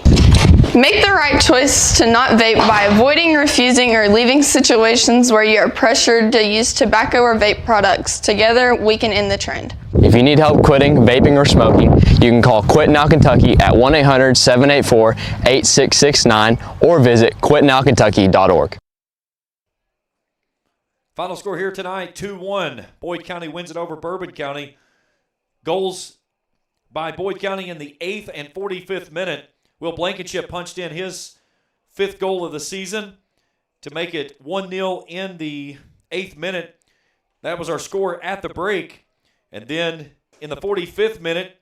Speaker 9: Make the right choice to not vape by avoiding, refusing, or leaving situations where you are pressured to use tobacco or vape products. Together, we can end the trend.
Speaker 14: If you need help quitting vaping or smoking, you can call Quit Now Kentucky at 1-800-784-8669 or visit quitnowkentucky.org.
Speaker 15: Final score here tonight, 2-1. Boyd County wins it over Bourbon County. Goals by Boyd County in the 8th and 45th minute. Will Blankenship punched in his 5th goal of the season to make it 1-0 in the 8th minute. That was our score at the break. And then in the 45th minute,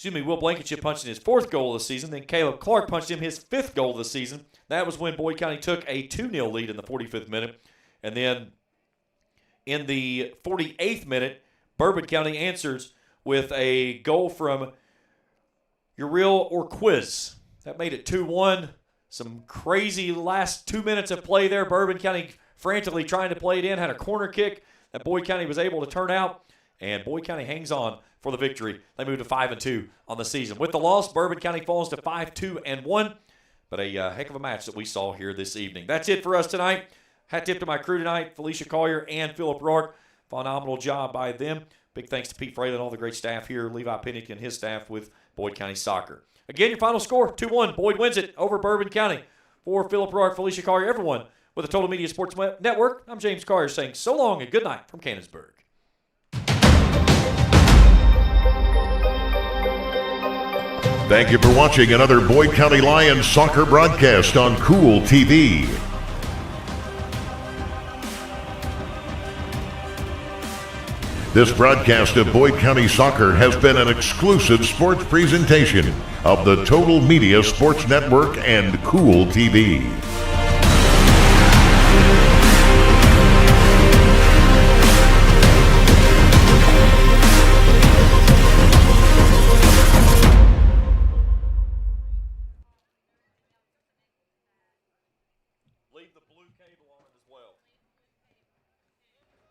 Speaker 15: Will Blankenship punched in his 4th goal of the season. Then Caleb Clark punched in his 5th goal of the season. That was when Boyd County took a 2-0 lead in the 45th minute. And then in the 48th minute, Bourbon County answers with a goal from Uriel Orquiz. That made it 2-1. Some crazy last 2 minutes of play there. Bourbon County frantically trying to play it in, had a corner kick that Boyd County was able to turn out. And Boyd County hangs on for the victory. They move to 5-2 on the season. With the loss, Bourbon County falls to 5-2-1. But a heck of a match that we saw here this evening. That's it for us tonight. Hat tip to my crew tonight, Felicia Collier and Philip Rourke. Phenomenal job by them. Big thanks to Pete Fraley and all the great staff here, Levi Pinnick and his staff with Boyd County Soccer. Again, your final score, 2-1. Boyd wins it over Bourbon County. For Philip Rourke, Felicia Collier, everyone with the Total Media Sports Network, I'm James Collier saying so long and good night from Cannonsburg.
Speaker 1: Thank you for watching another Boyd County Lions soccer broadcast on Kool TV. This broadcast of Boyd County Soccer has been an exclusive sports presentation of the Total Media Sports Network and Kool TV.